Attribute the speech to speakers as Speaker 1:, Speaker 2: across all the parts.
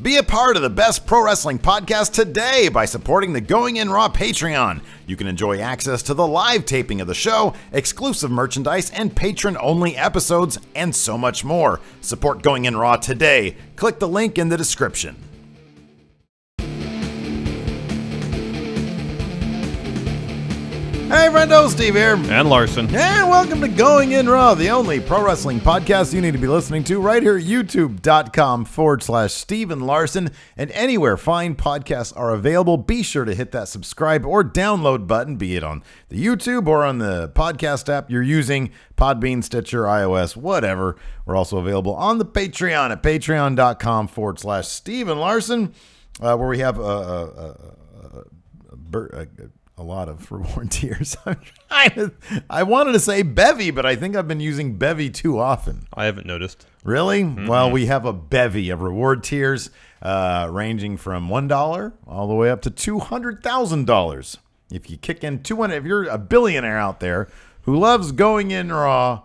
Speaker 1: Be a part of the best pro wrestling podcast today by supporting the Going In Raw Patreon. You can enjoy access to the live taping of the show, exclusive merchandise, and patron-only episodes, and so much more. Support Going In Raw today. Click the link in the description. Hey, friendo, Steve here.
Speaker 2: And Larson.
Speaker 1: And welcome to Going In Raw, the only pro wrestling podcast you need to be listening to right here at youtube.com/Steve and Larson. And anywhere fine podcasts are available, be sure to hit that subscribe or download button, be it on the YouTube or on the podcast app you're using, Podbean, Stitcher, iOS, whatever. We're also available on the Patreon at patreon.com/Steve and Larson, where we have a lot of reward tiers. I wanted to say bevy, but I think I've been using bevy too often.
Speaker 2: I haven't noticed.
Speaker 1: Really? Mm-hmm. Well, we have a bevy of reward tiers ranging from $1 all the way up to $200,000. If you kick in 200, if you're a billionaire out there who loves Going In Raw,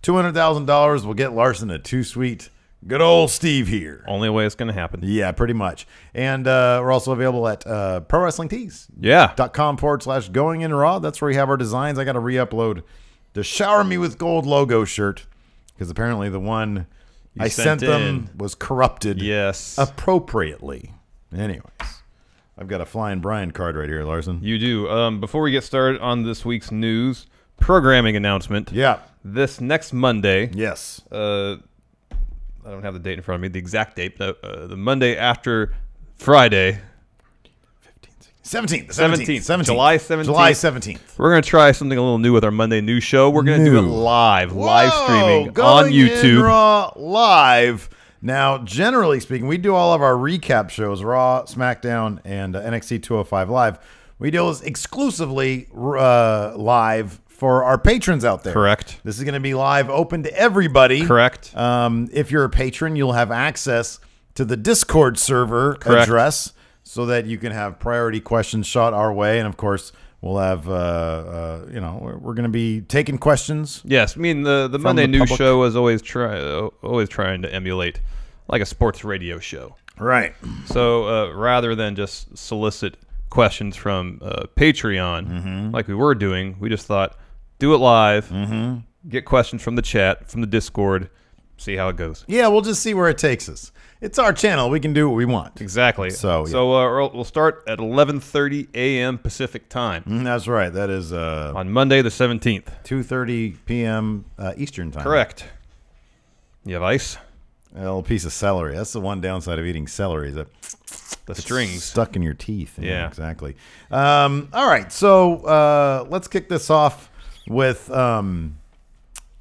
Speaker 1: $200,000 will get Larson a two-sweet. Good old Steve here.
Speaker 2: Only way it's going to happen.
Speaker 1: Yeah, pretty much. And we're also available at ProWrestlingTees.com/Going In Raw. That's where we have our designs. I got to re-upload the Shower Me With Gold logo shirt because apparently the one I sent them was corrupted appropriately. Anyways, I've got a Flying Brian card right here, Larson.
Speaker 2: You do. Before we get started on this week's news, programming announcement.
Speaker 1: Yeah.
Speaker 2: This next Monday.
Speaker 1: Yes.
Speaker 2: I don't have the date in front of me, the exact date, but the Monday after Friday.
Speaker 1: 17th.
Speaker 2: July 17th.
Speaker 1: July 17th.
Speaker 2: We're going to try something a little new with our Monday news show. We're going to do it live streaming on
Speaker 1: Going
Speaker 2: YouTube.
Speaker 1: In Raw live. Now, generally speaking, we do all of our recap shows, Raw, SmackDown, and NXT 205 Live. We do those exclusively live for our patrons out there.
Speaker 2: Correct.
Speaker 1: This is going to be live, open to everybody.
Speaker 2: Correct.
Speaker 1: If you're a patron, you'll have access to the Discord server address so that you can have priority questions shot our way. And, of course, we'll have, you know, we're going to be taking questions.
Speaker 2: Yes. I mean, the Monday news show is always trying to emulate like a sports radio show.
Speaker 1: Right.
Speaker 2: So rather than just solicit questions from Patreon like we were doing, we just thought, do it live, get questions from the chat, from the Discord, see how it goes.
Speaker 1: Yeah, we'll just see where it takes us. It's our channel. We can do what we want.
Speaker 2: Exactly.
Speaker 1: So
Speaker 2: we'll start at 11:30 a.m. Pacific time.
Speaker 1: That's right. That is
Speaker 2: on Monday the 17th.
Speaker 1: 2:30 p.m. Eastern time.
Speaker 2: Correct. You have ice?
Speaker 1: A little piece of celery. That's the one downside of eating celery is that
Speaker 2: the strings
Speaker 1: stuck in your teeth.
Speaker 2: Yeah,
Speaker 1: exactly. All right, so let's kick this off with a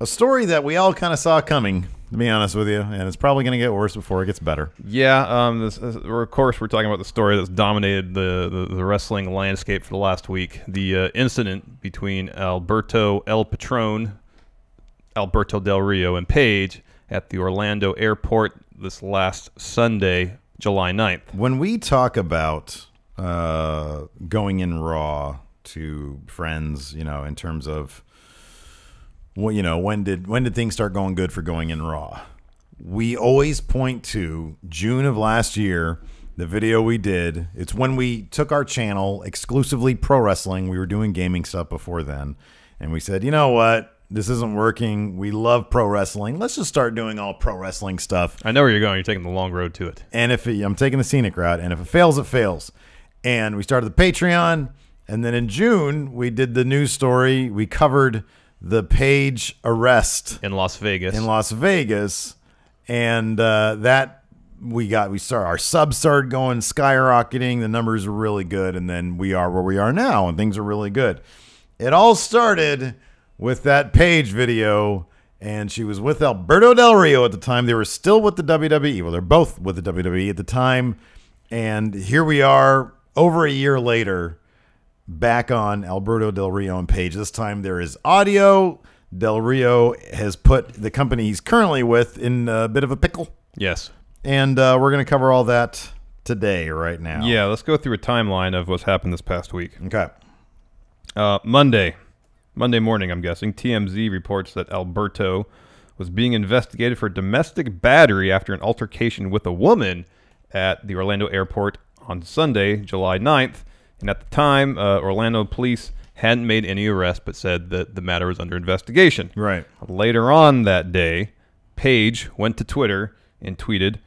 Speaker 1: story that we all kind of saw coming, to be honest with you, and it's probably going to get worse before it gets better.
Speaker 2: Yeah, of course, we're talking about the story that's dominated the wrestling landscape for the last week. The incident between Alberto El Patron, Alberto Del Rio, and Paige at the Orlando airport this last Sunday, July 9th.
Speaker 1: When we talk about going in Raw to friends, you know, in terms of, well, you know, when did things start going good for Going In Raw? We always point to June of last year, the video we did. It's when we took our channel exclusively pro wrestling. We were doing gaming stuff before then, and we said, you know what? This isn't working. We love pro wrestling. Let's just start doing all pro wrestling stuff.
Speaker 2: I know where you're going. You're taking the long road to it.
Speaker 1: And I'm taking the scenic route. And if it fails, it fails. And we started the Patreon. And then in June, we did the news story. We covered the Paige arrest
Speaker 2: in Las Vegas.
Speaker 1: And our subs started going skyrocketing. The numbers were really good. And then we are where we are now. And things are really good. It all started with that Paige video, and she was with Alberto Del Rio at the time. They were still with the WWE. Well, they're both with the WWE at the time. And here we are, over a year later, back on Alberto Del Rio and Paige. This time there is audio. Del Rio has put the company he's currently with in a bit of a pickle.
Speaker 2: Yes.
Speaker 1: And we're going to cover all that today, right now.
Speaker 2: Yeah, let's go through a timeline of what's happened this past week.
Speaker 1: Okay.
Speaker 2: Monday morning, I'm guessing, TMZ reports that Alberto was being investigated for domestic battery after an altercation with a woman at the Orlando airport on Sunday, July 9th. And at the time, Orlando police hadn't made any arrests, but said that the matter was under investigation.
Speaker 1: Right.
Speaker 2: Later on that day, Paige went to Twitter and tweeted,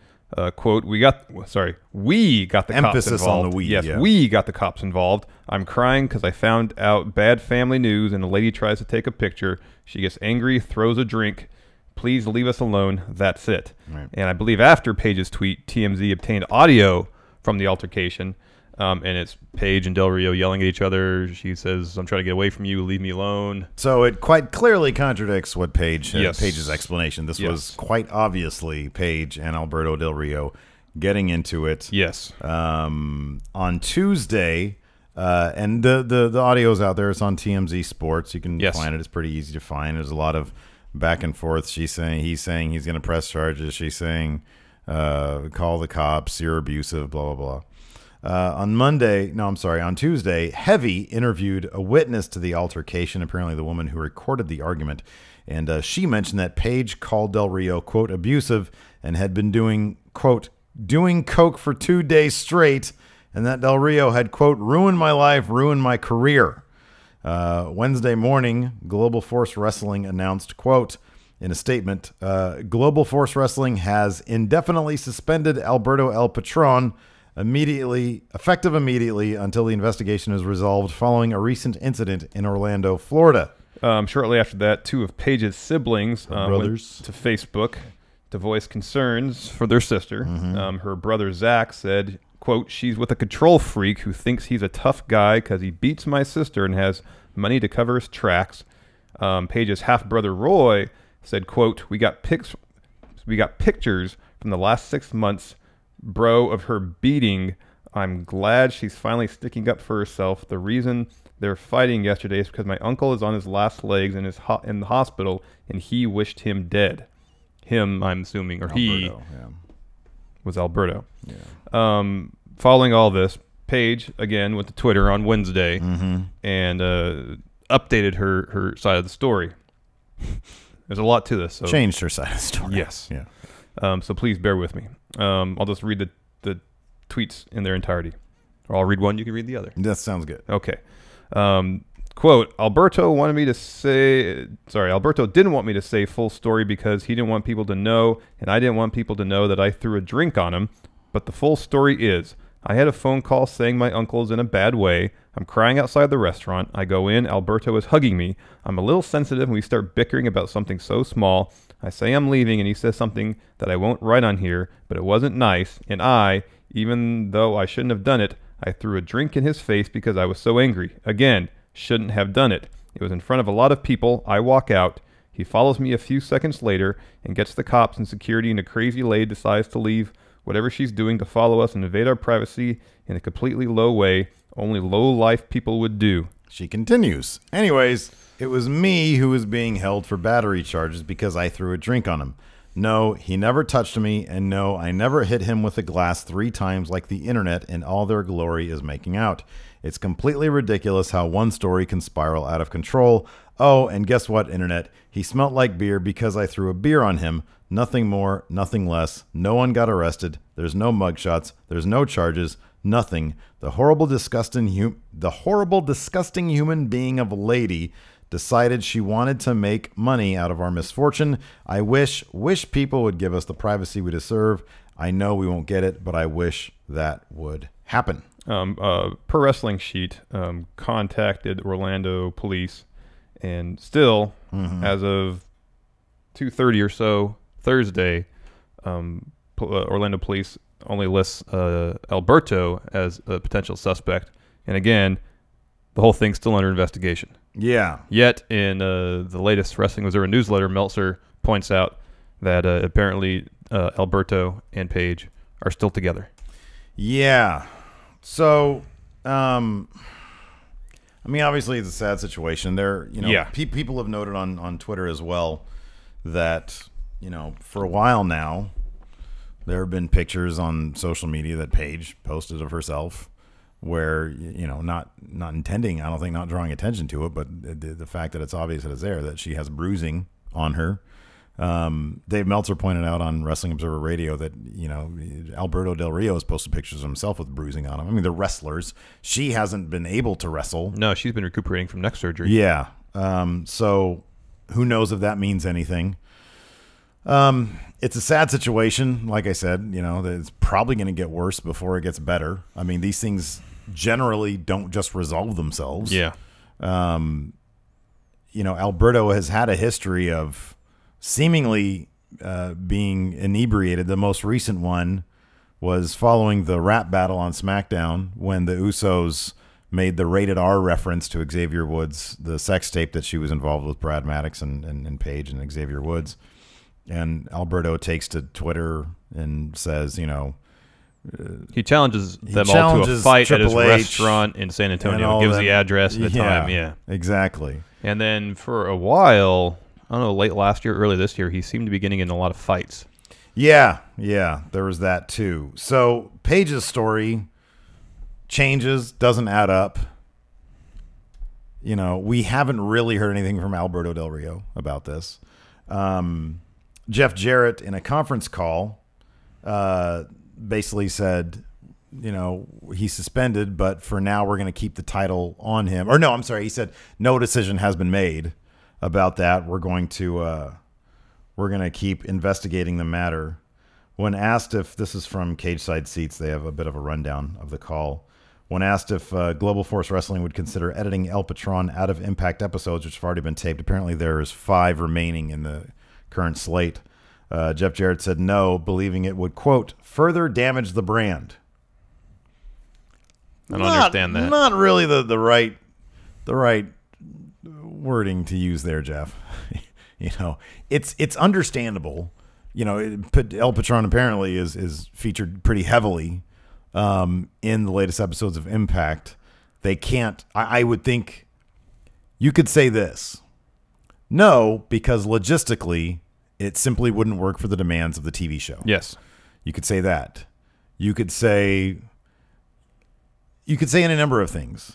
Speaker 2: quote, we got the cops involved.
Speaker 1: Emphasis on the we.
Speaker 2: Yes,
Speaker 1: yeah.
Speaker 2: we got the cops involved. I'm crying because I found out bad family news and the lady tries to take a picture. She gets angry, throws a drink. Please leave us alone. That's it.
Speaker 1: Right.
Speaker 2: And I believe after Paige's tweet, TMZ obtained audio from the altercation. And it's Paige and Del Rio yelling at each other. She says, I'm trying to get away from you. Leave me alone.
Speaker 1: So it quite clearly contradicts what Paige's explanation. This
Speaker 2: Yes.
Speaker 1: was quite obviously Paige and Alberto Del Rio getting into it.
Speaker 2: Yes.
Speaker 1: On Tuesday, and the audio's out there. It's on TMZ Sports. You can find it. It's pretty easy to find. There's a lot of back and forth. He's saying he's going to press charges. She's saying, call the cops. You're abusive, blah, blah, blah. On Tuesday, Heavy interviewed a witness to the altercation, apparently the woman who recorded the argument, and she mentioned that Paige called Del Rio, quote, abusive, and had been doing, quote, doing coke for 2 days straight, and that Del Rio had, quote, ruined my life, ruined my career. Wednesday morning, Global Force Wrestling announced, quote, in a statement, Global Force Wrestling has indefinitely suspended Alberto El Patron effective immediately until the investigation is resolved following a recent incident in Orlando, Florida.
Speaker 2: Shortly after that, two of Paige's siblings
Speaker 1: brothers
Speaker 2: went to Facebook to voice concerns for their sister. Her brother Zach said, quote, she's with a control freak who thinks he's a tough guy because he beats my sister and has money to cover his tracks. Paige's half-brother Roy said, quote, we got pictures from the last 6 months, bro, of her beating. I'm glad she's finally sticking up for herself. The reason they're fighting yesterday is because my uncle is on his last legs and is in the hospital, and he wished him dead. Him, I'm assuming, or
Speaker 1: Alberto,
Speaker 2: was Alberto.
Speaker 1: Yeah.
Speaker 2: Following all this, Paige, again, went to Twitter on Wednesday and updated her side of the story. There's a lot to this. So.
Speaker 1: Changed her side of the story.
Speaker 2: Yes.
Speaker 1: Yeah.
Speaker 2: So please bear with me. I'll just read the tweets in their entirety. Or I'll read one, you can read the other.
Speaker 1: That sounds good.
Speaker 2: Okay. Quote, Alberto didn't want me to say full story because he didn't want people to know, and I didn't want people to know that I threw a drink on him. But the full story is, I had a phone call saying my uncle's in a bad way. I'm crying outside the restaurant. I go in. Alberto is hugging me. I'm a little sensitive and we start bickering about something so small. I say I'm leaving and he says something that I won't write on here, but it wasn't nice. And I, even though I shouldn't have done it, I threw a drink in his face because I was so angry. Again, shouldn't have done it. It was in front of a lot of people. I walk out. He follows me a few seconds later and gets the cops and security, and a crazy lady decides to leave whatever she's doing to follow us and invade our privacy in a completely low way only low-life people would do.
Speaker 1: She continues. Anyways, it was me who was being held for battery charges because I threw a drink on him. No, he never touched me, and no, I never hit him with a glass 3 times like the internet in all their glory is making out. It's completely ridiculous how one story can spiral out of control. Oh, and guess what, internet? He smelt like beer because I threw a beer on him. Nothing more, nothing less. No one got arrested. There's no mugshots. There's no charges. Nothing. The horrible, disgusting human being of a lady decided she wanted to make money out of our misfortune. I wish people would give us the privacy we deserve. I know we won't get it, but I wish that would happen.
Speaker 2: Pro Wrestling Sheet contacted Orlando police, and still, as of 2:30 or so Thursday, Orlando police only lists Alberto as a potential suspect. And again, the whole thing's still under investigation.
Speaker 1: Yeah.
Speaker 2: Yet, in the latest Wrestling Observer newsletter, Meltzer points out that apparently Alberto and Paige are still together.
Speaker 1: Yeah. So, I mean, obviously it's a sad situation. People have noted on Twitter as well that, for a while now, there have been pictures on social media that Paige posted of herself where, not intending, I don't think, not drawing attention to it, but the fact that it's obvious that it's there, that she has bruising on her, Dave Meltzer pointed out on Wrestling Observer Radio that, you know, Alberto Del Rio has posted pictures of himself with bruising on him. I mean, they're wrestlers. She hasn't been able to wrestle.
Speaker 2: No, she's been recuperating from neck surgery.
Speaker 1: Yeah. So who knows if that means anything. It's a sad situation. Like I said, you know, it's probably going to get worse before it gets better. I mean, these things generally don't just resolve themselves.
Speaker 2: Yeah.
Speaker 1: You know, Alberto has had a history of seemingly being inebriated. The most recent one was following the rap battle on SmackDown when the Usos made the rated R reference to Xavier Woods, the sex tape that she was involved with Brad Maddox and Paige and Xavier Woods. And Alberto takes to Twitter and says, you know,
Speaker 2: he challenges them all to a fight at his restaurant in San Antonio. Gives the address and the time. Yeah,
Speaker 1: exactly.
Speaker 2: And then for a while, I don't know, late last year, early this year, he seemed to be getting in a lot of fights.
Speaker 1: Yeah, there was that too. So Paige's story changes, doesn't add up. You know, we haven't really heard anything from Alberto Del Rio about this. Jeff Jarrett, in a conference call, basically said, you know, he's suspended, but for now we're going to keep the title on him. Or no, I'm sorry. He said no decision has been made about that. We're going to keep investigating the matter. When asked if this is from Cage Side Seats, they have a bit of a rundown of the call. When asked if Global Force Wrestling would consider editing El Patron out of Impact episodes, which have already been taped, apparently there is 5 remaining in the current slate. Jeff Jarrett said no, believing it would, quote, further damage the brand.
Speaker 2: I don't understand that.
Speaker 1: Not really the right wording to use there, Jeff. You know, it's understandable. You know, El Patron apparently is featured pretty heavily in the latest episodes of Impact. They can't. I would think you could say this. No, because logistically, it simply wouldn't work for the demands of the TV show.
Speaker 2: Yes.
Speaker 1: You could say that. You could say any number of things.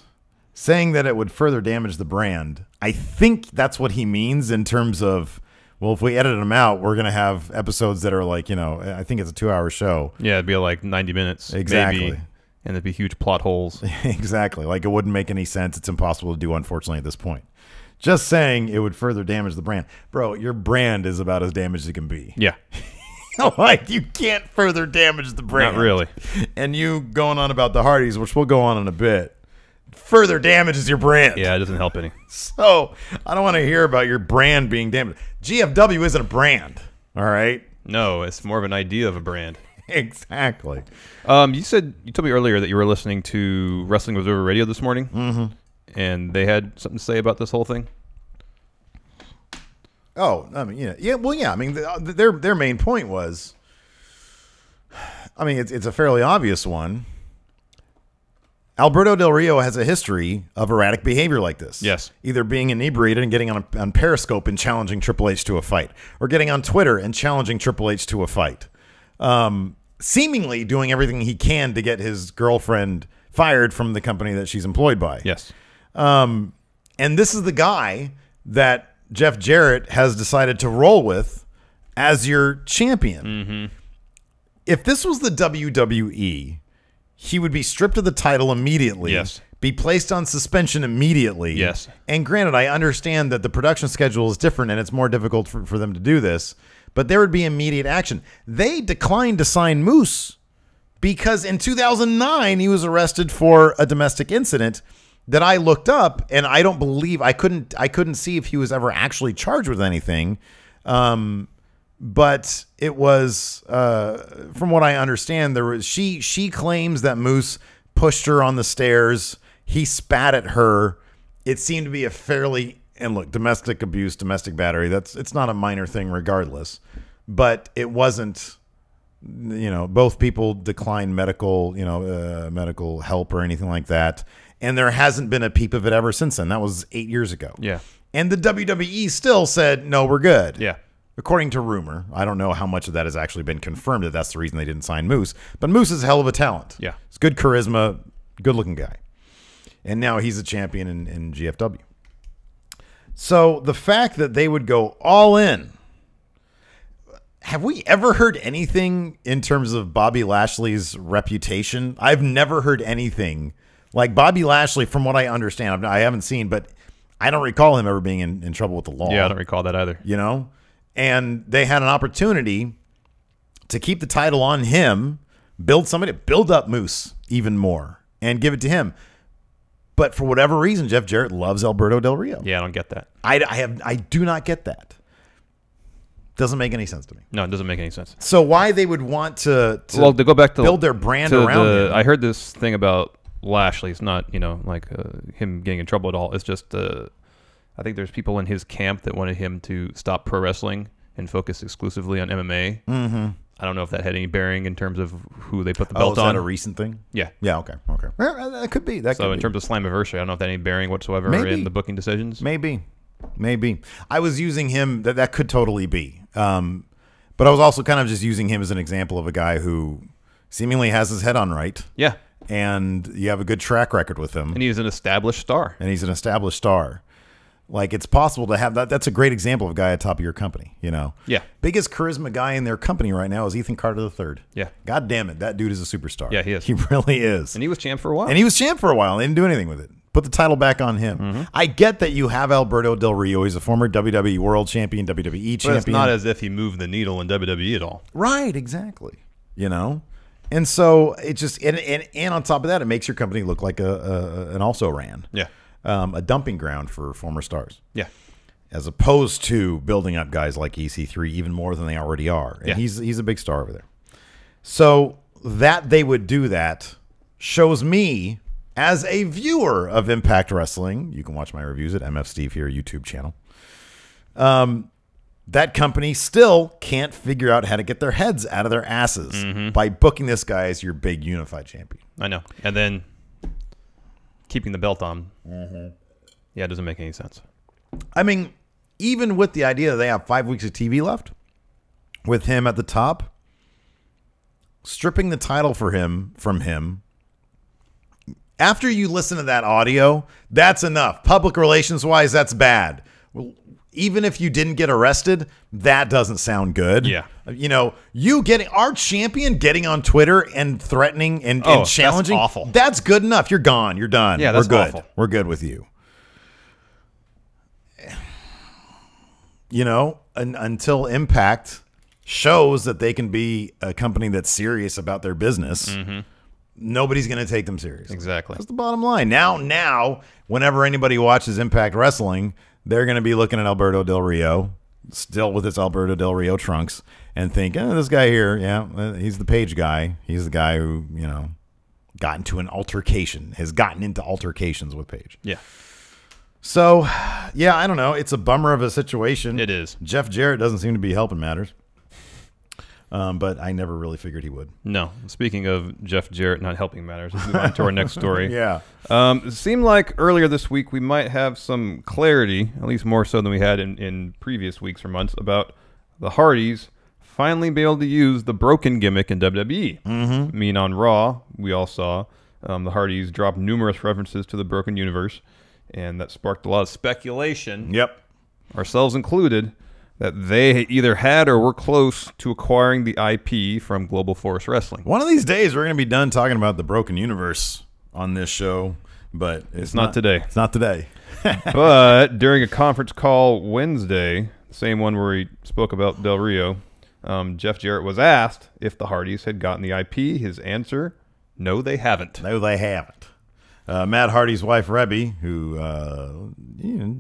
Speaker 1: Saying that it would further damage the brand, I think that's what he means in terms of, well, if we edit them out, we're going to have episodes that are like, you know, I think it's a 2-hour show.
Speaker 2: Yeah, it'd be like 90 minutes.
Speaker 1: Exactly.
Speaker 2: Maybe, and there'd be huge plot holes.
Speaker 1: Exactly. Like it wouldn't make any sense. It's impossible to do, unfortunately, at this point. Just saying it would further damage the brand. Bro, your brand is about as damaged as it can be.
Speaker 2: Yeah.
Speaker 1: Like, you can't further damage the brand.
Speaker 2: Not really.
Speaker 1: And you going on about the Hardys, which we'll go on in a bit, further damages your brand.
Speaker 2: Yeah, it doesn't help any.
Speaker 1: So, I don't want to hear about your brand being damaged. GFW isn't a brand, all right?
Speaker 2: No, it's more of an idea of a brand.
Speaker 1: Exactly.
Speaker 2: You told me earlier that you were listening to Wrestling Observer Radio this morning.
Speaker 1: Mm-hmm.
Speaker 2: And they had something to say about this whole thing?
Speaker 1: Oh, I mean, yeah. Well, yeah. I mean, their main point was, I mean, it's a fairly obvious one. Alberto Del Rio has a history of erratic behavior like this.
Speaker 2: Yes.
Speaker 1: Either being inebriated and getting on Periscope and challenging Triple H to a fight, or getting on Twitter and challenging Triple H to a fight. Seemingly doing everything he can to get his girlfriend fired from the company that she's employed by.
Speaker 2: Yes.
Speaker 1: And this is the guy that Jeff Jarrett has decided to roll with as your champion.
Speaker 2: Mm-hmm.
Speaker 1: If this was the WWE, he would be stripped of the title immediately.
Speaker 2: Yes.
Speaker 1: Be placed on suspension immediately.
Speaker 2: Yes.
Speaker 1: And granted, I understand that the production schedule is different and it's more difficult for them to do this, but there would be immediate action. They declined to sign Moose because in 2009, he was arrested for a domestic incident that I looked up, and I don't believe I couldn't see if he was ever actually charged with anything. But it was, from what I understand, she claims that Moose pushed her on the stairs. He spat at her. It seemed to be a fairly, and look, domestic abuse, domestic battery. It's not a minor thing, regardless. But it wasn't. You know, both people declined medical help or anything like that. And there hasn't been a peep of it ever since then. That was 8 years ago.
Speaker 2: Yeah.
Speaker 1: And the WWE still said, no, we're good.
Speaker 2: Yeah.
Speaker 1: According to rumor. I don't know how much of that has actually been confirmed that that's the reason they didn't sign Moose. But Moose is a hell of a talent.
Speaker 2: Yeah.
Speaker 1: He's good charisma, good-looking guy. And now he's a champion in GFW. So the fact that they would go all in have we ever heard anything in terms of Bobby Lashley's reputation? I've never heard anything. Like Bobby Lashley, from what I understand, I haven't seen, but I don't recall him ever being in trouble with the law.
Speaker 2: Yeah, I don't recall that either.
Speaker 1: You know? And they had an opportunity to keep the title on him, build up Moose even more, and give it to him. But for whatever reason, Jeff Jarrett loves Alberto Del Rio.
Speaker 2: Yeah, I don't get that.
Speaker 1: I do not get that. Doesn't make any sense to me.
Speaker 2: No, it doesn't make any sense.
Speaker 1: So why they would want to
Speaker 2: go back to
Speaker 1: build their brand around him?
Speaker 2: I heard this thing about Lashley. It's not, like him getting in trouble at all. It's just I think there's people in his camp that wanted him to stop pro wrestling and focus exclusively on MMA. Mm-hmm. I don't know if that had any bearing in terms of who they put the belt
Speaker 1: is
Speaker 2: on.
Speaker 1: That a recent thing?
Speaker 2: Yeah.
Speaker 1: Yeah, okay. Well, that could be.
Speaker 2: So in terms of Slammiversary, I don't know if that had any bearing whatsoever in the booking decisions.
Speaker 1: Maybe. I was using him, that could totally be. But I was also kind of just using him as an example of a guy who seemingly has his head on right.
Speaker 2: Yeah.
Speaker 1: And you have a good track record with him.
Speaker 2: And he's an established star.
Speaker 1: Like, it's possible to have that. That's a great example of a guy at top of your company,
Speaker 2: Yeah.
Speaker 1: Biggest charisma guy in their company right now is Ethan Carter III.
Speaker 2: Yeah.
Speaker 1: God damn it. That dude is a superstar.
Speaker 2: Yeah, he is.
Speaker 1: He really is.
Speaker 2: And he was champ for a while.
Speaker 1: They didn't do anything with it. Put the title back on him. Mm-hmm. I get that you have Alberto Del Rio. He's a former WWE World Champion, WWE Champion.
Speaker 2: But it's not as if he moved the needle in WWE at all.
Speaker 1: Right, exactly. And so it just, and on top of that, it makes your company look like an also-ran.
Speaker 2: Yeah.
Speaker 1: A dumping ground for former stars.
Speaker 2: Yeah.
Speaker 1: As opposed to building up guys like EC3 even more than they already are. And he's a big star over there. So that they would do that shows me, as a viewer of Impact Wrestling, you can watch my reviews at MF Steve here YouTube channel, that company still can't figure out how to get their heads out of their asses by booking this guy as your big unified champion.
Speaker 2: I know. And then keeping the belt on. Yeah, it doesn't make any sense.
Speaker 1: I mean, even with the idea that they have 5 weeks of TV left, with him at the top, stripping the title from him, after you listen to that audio, that's enough. Public relations-wise, that's bad. Well, even if you didn't get arrested, that doesn't sound good.
Speaker 2: Yeah.
Speaker 1: You getting our champion getting on Twitter and threatening and challenging.
Speaker 2: That's awful.
Speaker 1: That's good enough. You're gone. You're done.
Speaker 2: Yeah, that's
Speaker 1: We're good.
Speaker 2: awful.
Speaker 1: We're good with you. Until Impact shows that they can be a company that's serious about their business, nobody's going to take them seriously.
Speaker 2: Exactly.
Speaker 1: That's the bottom line. Now, whenever anybody watches Impact Wrestling, they're going to be looking at Alberto Del Rio, still with his Alberto Del Rio trunks, and think, this guy here, he's the Paige guy. He's the guy who, got into an altercation, has gotten into altercations with Paige.
Speaker 2: Yeah.
Speaker 1: So, I don't know. It's a bummer of a situation.
Speaker 2: It is.
Speaker 1: Jeff Jarrett doesn't seem to be helping matters. But I never really figured he would.
Speaker 2: No. Speaking of Jeff Jarrett not helping matters, let's move on to our next story.
Speaker 1: Yeah.
Speaker 2: It seemed like earlier this week we might have some clarity, at least more so than we had in previous weeks or months, about the Hardys finally be able to use the broken gimmick in WWE. I mean, on Raw, we all saw the Hardys drop numerous references to the Broken Universe, and that sparked a lot of speculation.
Speaker 1: Yep.
Speaker 2: Ourselves included, that they either had or were close to acquiring the IP from Global Force Wrestling.
Speaker 1: One of these days, we're going to be done talking about the Broken Universe on this show, but it's
Speaker 2: not today.
Speaker 1: It's not today.
Speaker 2: But during a conference call Wednesday, the same one where he spoke about Del Rio, Jeff Jarrett was asked if the Hardys had gotten the IP. His answer, no, they haven't.
Speaker 1: No, they haven't. Matt Hardy's wife, Rebby, who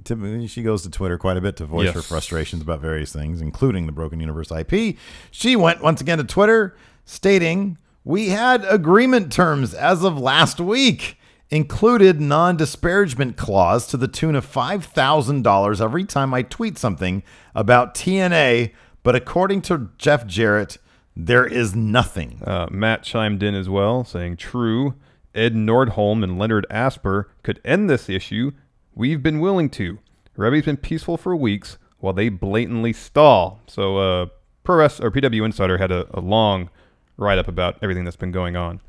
Speaker 1: typically she goes to Twitter quite a bit to voice her frustrations about various things, including the Broken Universe IP. She went once again to Twitter stating, "We had agreement terms as of last week, included non-disparagement clause to the tune of $5,000 every time I tweet something about TNA, but according to Jeff Jarrett, there is nothing."
Speaker 2: Matt chimed in as well, saying, "True. Ed Nordholm and Leonard Asper could end this issue. We've been willing to. Rebby's been peaceful for weeks while they blatantly stall." So PW Insider had a long write-up about everything that's been going on.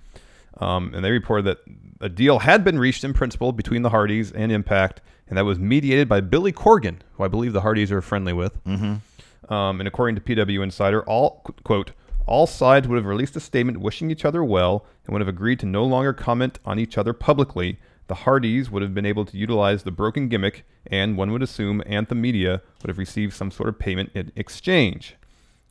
Speaker 2: And they reported that a deal had been reached in principle between the Hardys and Impact, and that was mediated by Billy Corgan, who I believe the Hardys are friendly with. And according to PW Insider, all sides would have released a statement wishing each other well and would have agreed to no longer comment on each other publicly. The Hardys would have been able to utilize the broken gimmick, and one would assume Anthem Media would have received some sort of payment in exchange.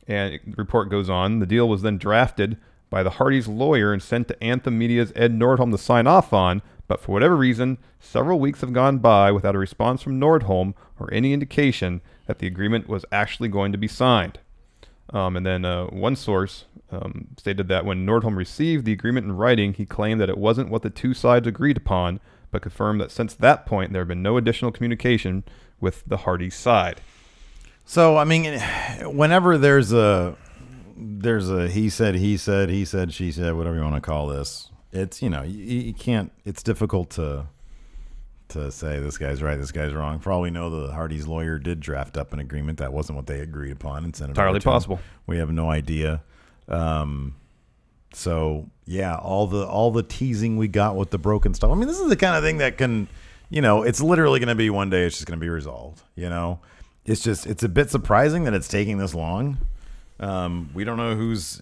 Speaker 2: And the report goes on, the deal was then drafted by the Hardys' lawyer and sent to Anthem Media's Ed Nordholm to sign off on, but for whatever reason, several weeks have gone by without a response from Nordholm or any indication that the agreement was actually going to be signed. And then one source stated that when Nordholm received the agreement in writing, he claimed that it wasn't what the two sides agreed upon, but confirmed that since that point, there had been no additional communication with the Hardys' side.
Speaker 1: So, I mean, whenever there's a he said, she said, whatever you want to call this, it's, you know, you can't, it's difficult to say this guy's right, this guy's wrong. For all we know, the Hardys' lawyer did draft up an agreement that wasn't what they agreed upon and sent it
Speaker 2: Entirely
Speaker 1: over to him.
Speaker 2: possible.
Speaker 1: We have no idea. So yeah, all the teasing we got with the broken stuff. I mean, this is the kind of thing that can, you know, it's literally going to be one day. It's just going to be resolved. You know, it's a bit surprising that it's taking this long. We don't know who's.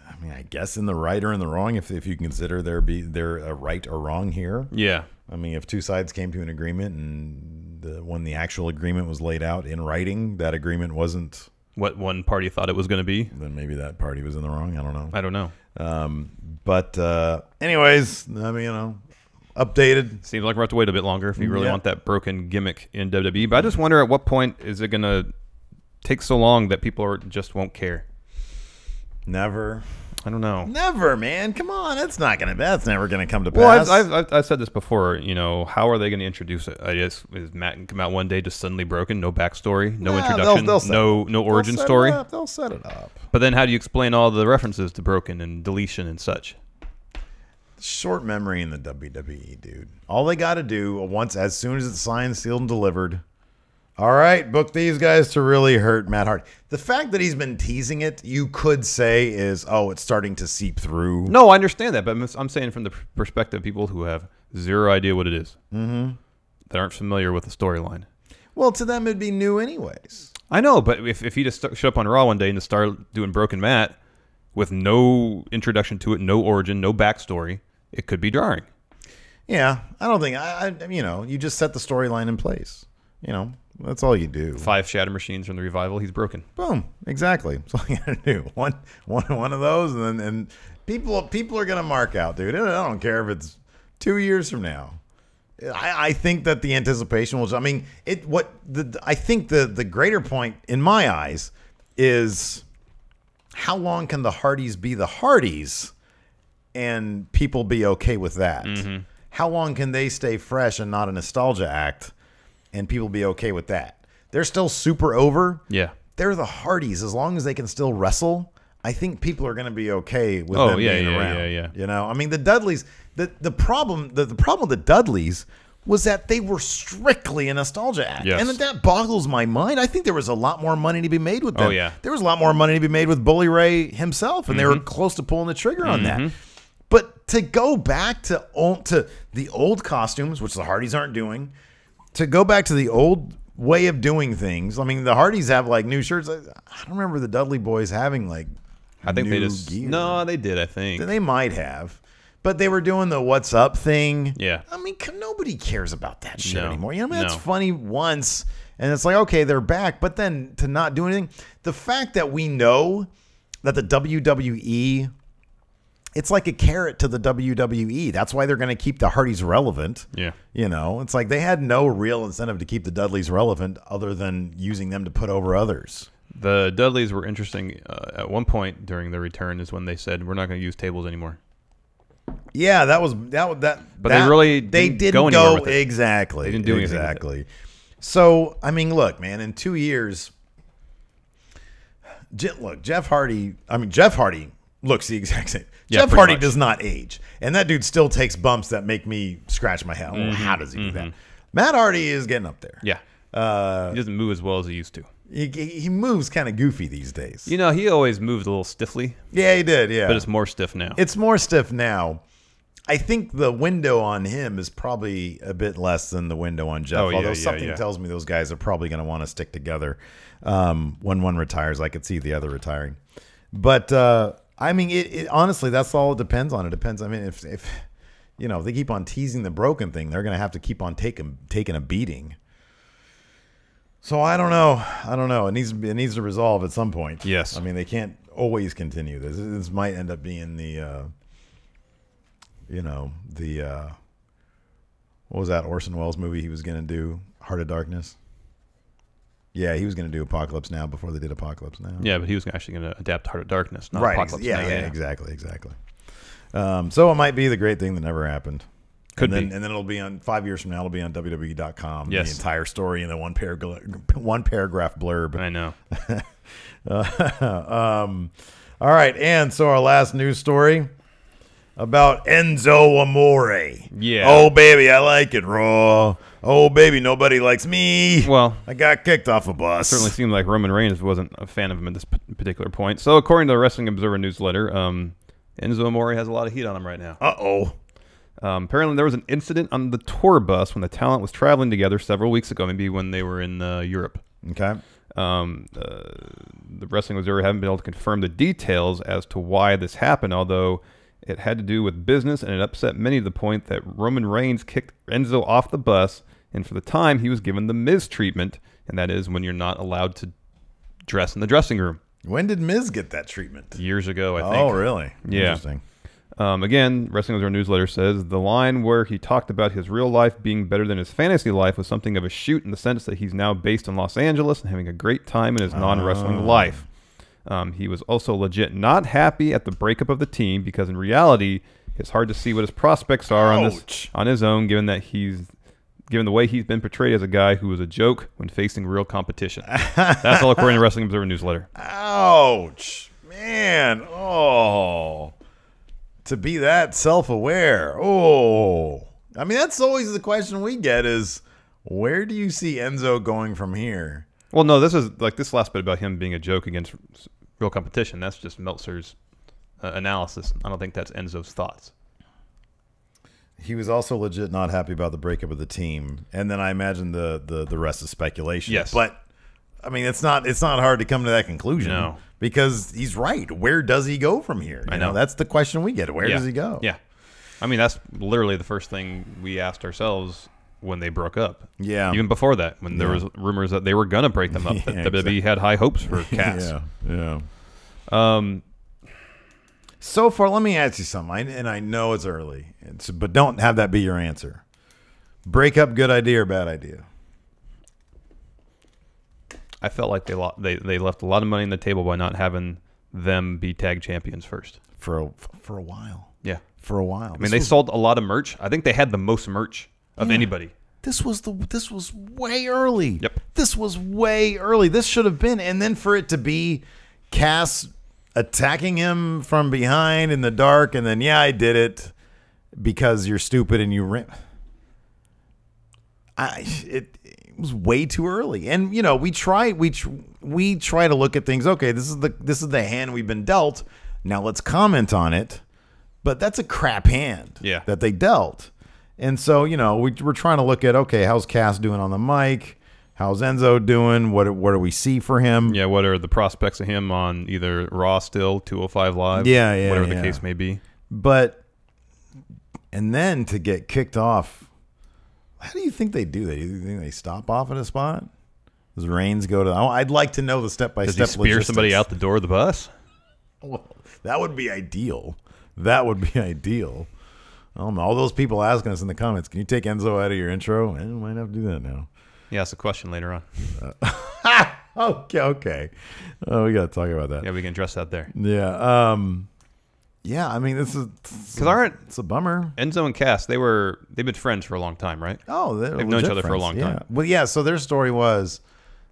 Speaker 1: I mean, I guess in the right or in the wrong, if you consider there a right or wrong here.
Speaker 2: Yeah.
Speaker 1: I mean, if two sides came to an agreement and when the actual agreement was laid out in writing, that agreement wasn't
Speaker 2: what one party thought it was going to be,
Speaker 1: then maybe that party was in the wrong. I don't know.
Speaker 2: But
Speaker 1: anyways, I mean, you know, updated.
Speaker 2: Seems like we're have to wait a bit longer if you really want that broken gimmick in WWE. But I just wonder at what point is it going to take so long that people just won't care?
Speaker 1: Never.
Speaker 2: I don't know.
Speaker 1: Never, man. Come on, that's never gonna come to pass.
Speaker 2: Well, I've said this before. You know, how are they going to introduce it? I guess is Matt come out one day just suddenly broken, no backstory, no introduction, no origin story.
Speaker 1: They'll set it up.
Speaker 2: But then, how do you explain all the references to broken and deletion and such?
Speaker 1: Short memory in the WWE, dude. All they got to do as soon as it's signed, sealed, and delivered. All right, book these guys to really hurt Matt Hardy. The fact that he's been teasing it, you could say is, oh, it's starting to seep through.
Speaker 2: No, I understand that, but I'm saying from the perspective of people who have zero idea what it is, that aren't familiar with the storyline.
Speaker 1: Well, to them it'd be new anyways.
Speaker 2: I know, but if he just showed up on Raw one day and just started doing Broken Matt with no introduction to it, no origin, no backstory, it could be jarring.
Speaker 1: Yeah, I don't think you know, you just set the storyline in place. You know. That's all you do. 5
Speaker 2: Shatter Machines from the Revival. He's broken.
Speaker 1: Boom. Exactly. That's all you gotta do. One of those, and people are gonna mark out, dude. I don't care if it's 2 years from now. I think that the anticipation will. I mean, I think the greater point in my eyes is how long can the Hardys be the Hardys, and people be okay with that? How long can they stay fresh and not a nostalgia act? And people be okay with that. They're still super over.
Speaker 2: Yeah.
Speaker 1: They're the Hardys. As long as they can still wrestle, I think people are going to be okay with them being around.
Speaker 2: Yeah.
Speaker 1: You know, I mean, the Dudleys, the problem with the Dudleys was that they were strictly a nostalgia act.
Speaker 2: Yes.
Speaker 1: And that boggles my mind. I think there was a lot more money to be made with them.
Speaker 2: Oh, yeah.
Speaker 1: There was a lot more money to be made with Bully Ray himself, and they were close to pulling the trigger on that. But to go back to the old costumes, which the Hardys aren't doing, to go back to the old way of doing things. I mean, the Hardys have like new shirts. I don't remember the Dudley Boys having like
Speaker 2: I think
Speaker 1: new
Speaker 2: they just
Speaker 1: gear.
Speaker 2: No, they did, I think.
Speaker 1: They might have. But they were doing the what's up thing.
Speaker 2: Yeah.
Speaker 1: I mean, nobody cares about that shit
Speaker 2: No.
Speaker 1: anymore. You know, I mean, that's funny once and it's like, okay, they're back, but then to not do anything. The fact that we know that the WWE, it's like a carrot to the WWE. That's why they're going to keep the Hardys relevant.
Speaker 2: Yeah.
Speaker 1: You know, it's like they had no real incentive to keep the Dudleys relevant other than using them to put over others.
Speaker 2: The Dudleys were interesting. At one point during the return is when they said, we're not going to use tables anymore.
Speaker 1: Yeah,
Speaker 2: But they didn't go anywhere with it.
Speaker 1: Exactly.
Speaker 2: They didn't do anything
Speaker 1: exactly. With it. So, I mean, look, man, in 2 years, Jeff Hardy looks the exact same.
Speaker 2: Yeah,
Speaker 1: Jeff Hardy
Speaker 2: much.
Speaker 1: does not age. And that dude still takes bumps that make me scratch my head. Oh, how does he do that? Matt Hardy is getting up there.
Speaker 2: Yeah. He doesn't move as well as he used to.
Speaker 1: He moves kind of goofy these days.
Speaker 2: You know, he always moved a little stiffly.
Speaker 1: Yeah, he did, yeah.
Speaker 2: But it's more stiff now.
Speaker 1: It's more stiff now. I think the window on him is probably a bit less than the window on Jeff. Although something tells me those guys are probably going to want to stick together. When one retires, I could see the other retiring. But I mean, it honestly, that's all it depends on. It depends. I mean, if you know, if they keep on teasing the broken thing, they're going to have to keep on taking a beating. So I don't know. It needs to resolve at some point.
Speaker 2: Yes.
Speaker 1: I mean, they can't always continue this. This might end up being the, what was that Orson Welles movie he was going to do? Heart of Darkness. Yeah, he was going to do Apocalypse Now before they did Apocalypse Now.
Speaker 2: Yeah, but he was actually going to adapt Heart of Darkness, not Apocalypse Now.
Speaker 1: Yeah, exactly. So it might be the great thing that never happened. And then it'll be on 5 years from now. It'll be on WWE.com.
Speaker 2: Yes.
Speaker 1: The entire story in the one paragraph blurb.
Speaker 2: I know.
Speaker 1: All right, and so our last news story about Enzo Amore.
Speaker 2: Yeah.
Speaker 1: Oh baby, I like it raw. Oh baby, nobody likes me.
Speaker 2: Well,
Speaker 1: I got kicked off a bus.
Speaker 2: It certainly seemed like Roman Reigns wasn't a fan of him at this particular point. So according to the Wrestling Observer newsletter, Enzo Amore has a lot of heat on him right now. Apparently there was an incident on the tour bus when the talent was traveling together several weeks ago, maybe when they were in Europe.
Speaker 1: Okay.
Speaker 2: The Wrestling Observer haven't been able to confirm the details as to why this happened, although it had to do with business, and it upset many to the point that Roman Reigns kicked Enzo off the bus, and for the time he was given the Miz treatment, and that is when you're not allowed to dress in the dressing room.
Speaker 1: When did Miz get that treatment?
Speaker 2: Years ago, I think.
Speaker 1: Oh, really?
Speaker 2: Yeah.
Speaker 1: Interesting.
Speaker 2: Again, Wrestling Observer newsletter says the line where he talked about his real life being better than his fantasy life was something of a shoot in the sense that he's now based in Los Angeles and having a great time in his non-wrestling life. He was also legit not happy at the breakup of the team because in reality, it's hard to see what his prospects are on his own, given the way he's been portrayed as a guy who was a joke when facing real competition. That's all according to Wrestling Observer newsletter.
Speaker 1: Ouch, man! Oh. To be that self-aware. Oh. I mean, that's always the question we get is, where do you see Enzo going from here?
Speaker 2: Well, no, this last bit about him being a joke against real competition. That's just Meltzer's analysis. I don't think that's Enzo's thoughts.
Speaker 1: He was also legit not happy about the breakup of the team. And then I imagine the rest is speculation.
Speaker 2: Yes.
Speaker 1: But, I mean, it's not hard to come to that conclusion.
Speaker 2: No.
Speaker 1: Because he's right. Where does he go from here? You know, that's the question we get. Where does he go?
Speaker 2: Yeah. I mean, that's literally the first thing we asked ourselves when they broke up.
Speaker 1: Yeah.
Speaker 2: Even before that, when there was rumors that they were going to break them up, that WWE had high hopes for Cass.
Speaker 1: Yeah. So far, let me ask you something. And I know it's early, but don't have that be your answer. Break up, good idea or bad idea?
Speaker 2: I felt like they left a lot of money on the table by not having them be tag champions first.
Speaker 1: For a while.
Speaker 2: Yeah.
Speaker 1: For a while.
Speaker 2: I mean, they sold a lot of merch. I think they had the most merch of anybody.
Speaker 1: This was way early.
Speaker 2: Yep.
Speaker 1: This was way early. This should have been. And then for it to be Cass attacking him from behind in the dark, and then, yeah, I did it because you're stupid and you ran. It was way too early. And you know, we try to look at things. Okay, this is the hand we've been dealt. Now let's comment on it. But that's a crap hand that they dealt. And so, you know, we're trying to look at, okay, how's Cass doing on the mic? How's Enzo doing? What do we see for him?
Speaker 2: Yeah, what are the prospects of him on either Raw still, 205 Live?
Speaker 1: Yeah,
Speaker 2: whatever the case may be.
Speaker 1: But and then to get kicked off. How do you think they do that? Do you think they stop off at a spot? Does Reigns go to? I'd like to know the step-by-step.
Speaker 2: Does he spear somebody out the door of the bus?
Speaker 1: Well, that would be ideal. That would be ideal. I don't know. All those people asking us in the comments, can you take Enzo out of your intro? I might have to do that now.
Speaker 2: Yeah, ask a question later on.
Speaker 1: Okay. Oh, we got to talk about that.
Speaker 2: Yeah, we can address that there.
Speaker 1: Yeah. Yeah, I mean, it's a bummer.
Speaker 2: Enzo and Cass, they've been friends for a long time, right?
Speaker 1: Oh, they've
Speaker 2: known each other for a long time.
Speaker 1: Well, yeah. So their story was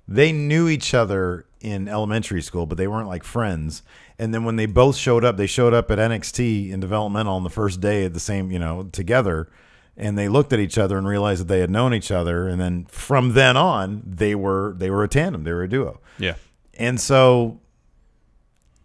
Speaker 1: they knew each other in elementary school, but they weren't like friends. And then when they both showed up, at NXT in developmental on the first day at the same, together, and they looked at each other and realized that they had known each other. And then from then on, they were a tandem. They were a duo.
Speaker 2: Yeah.
Speaker 1: And so,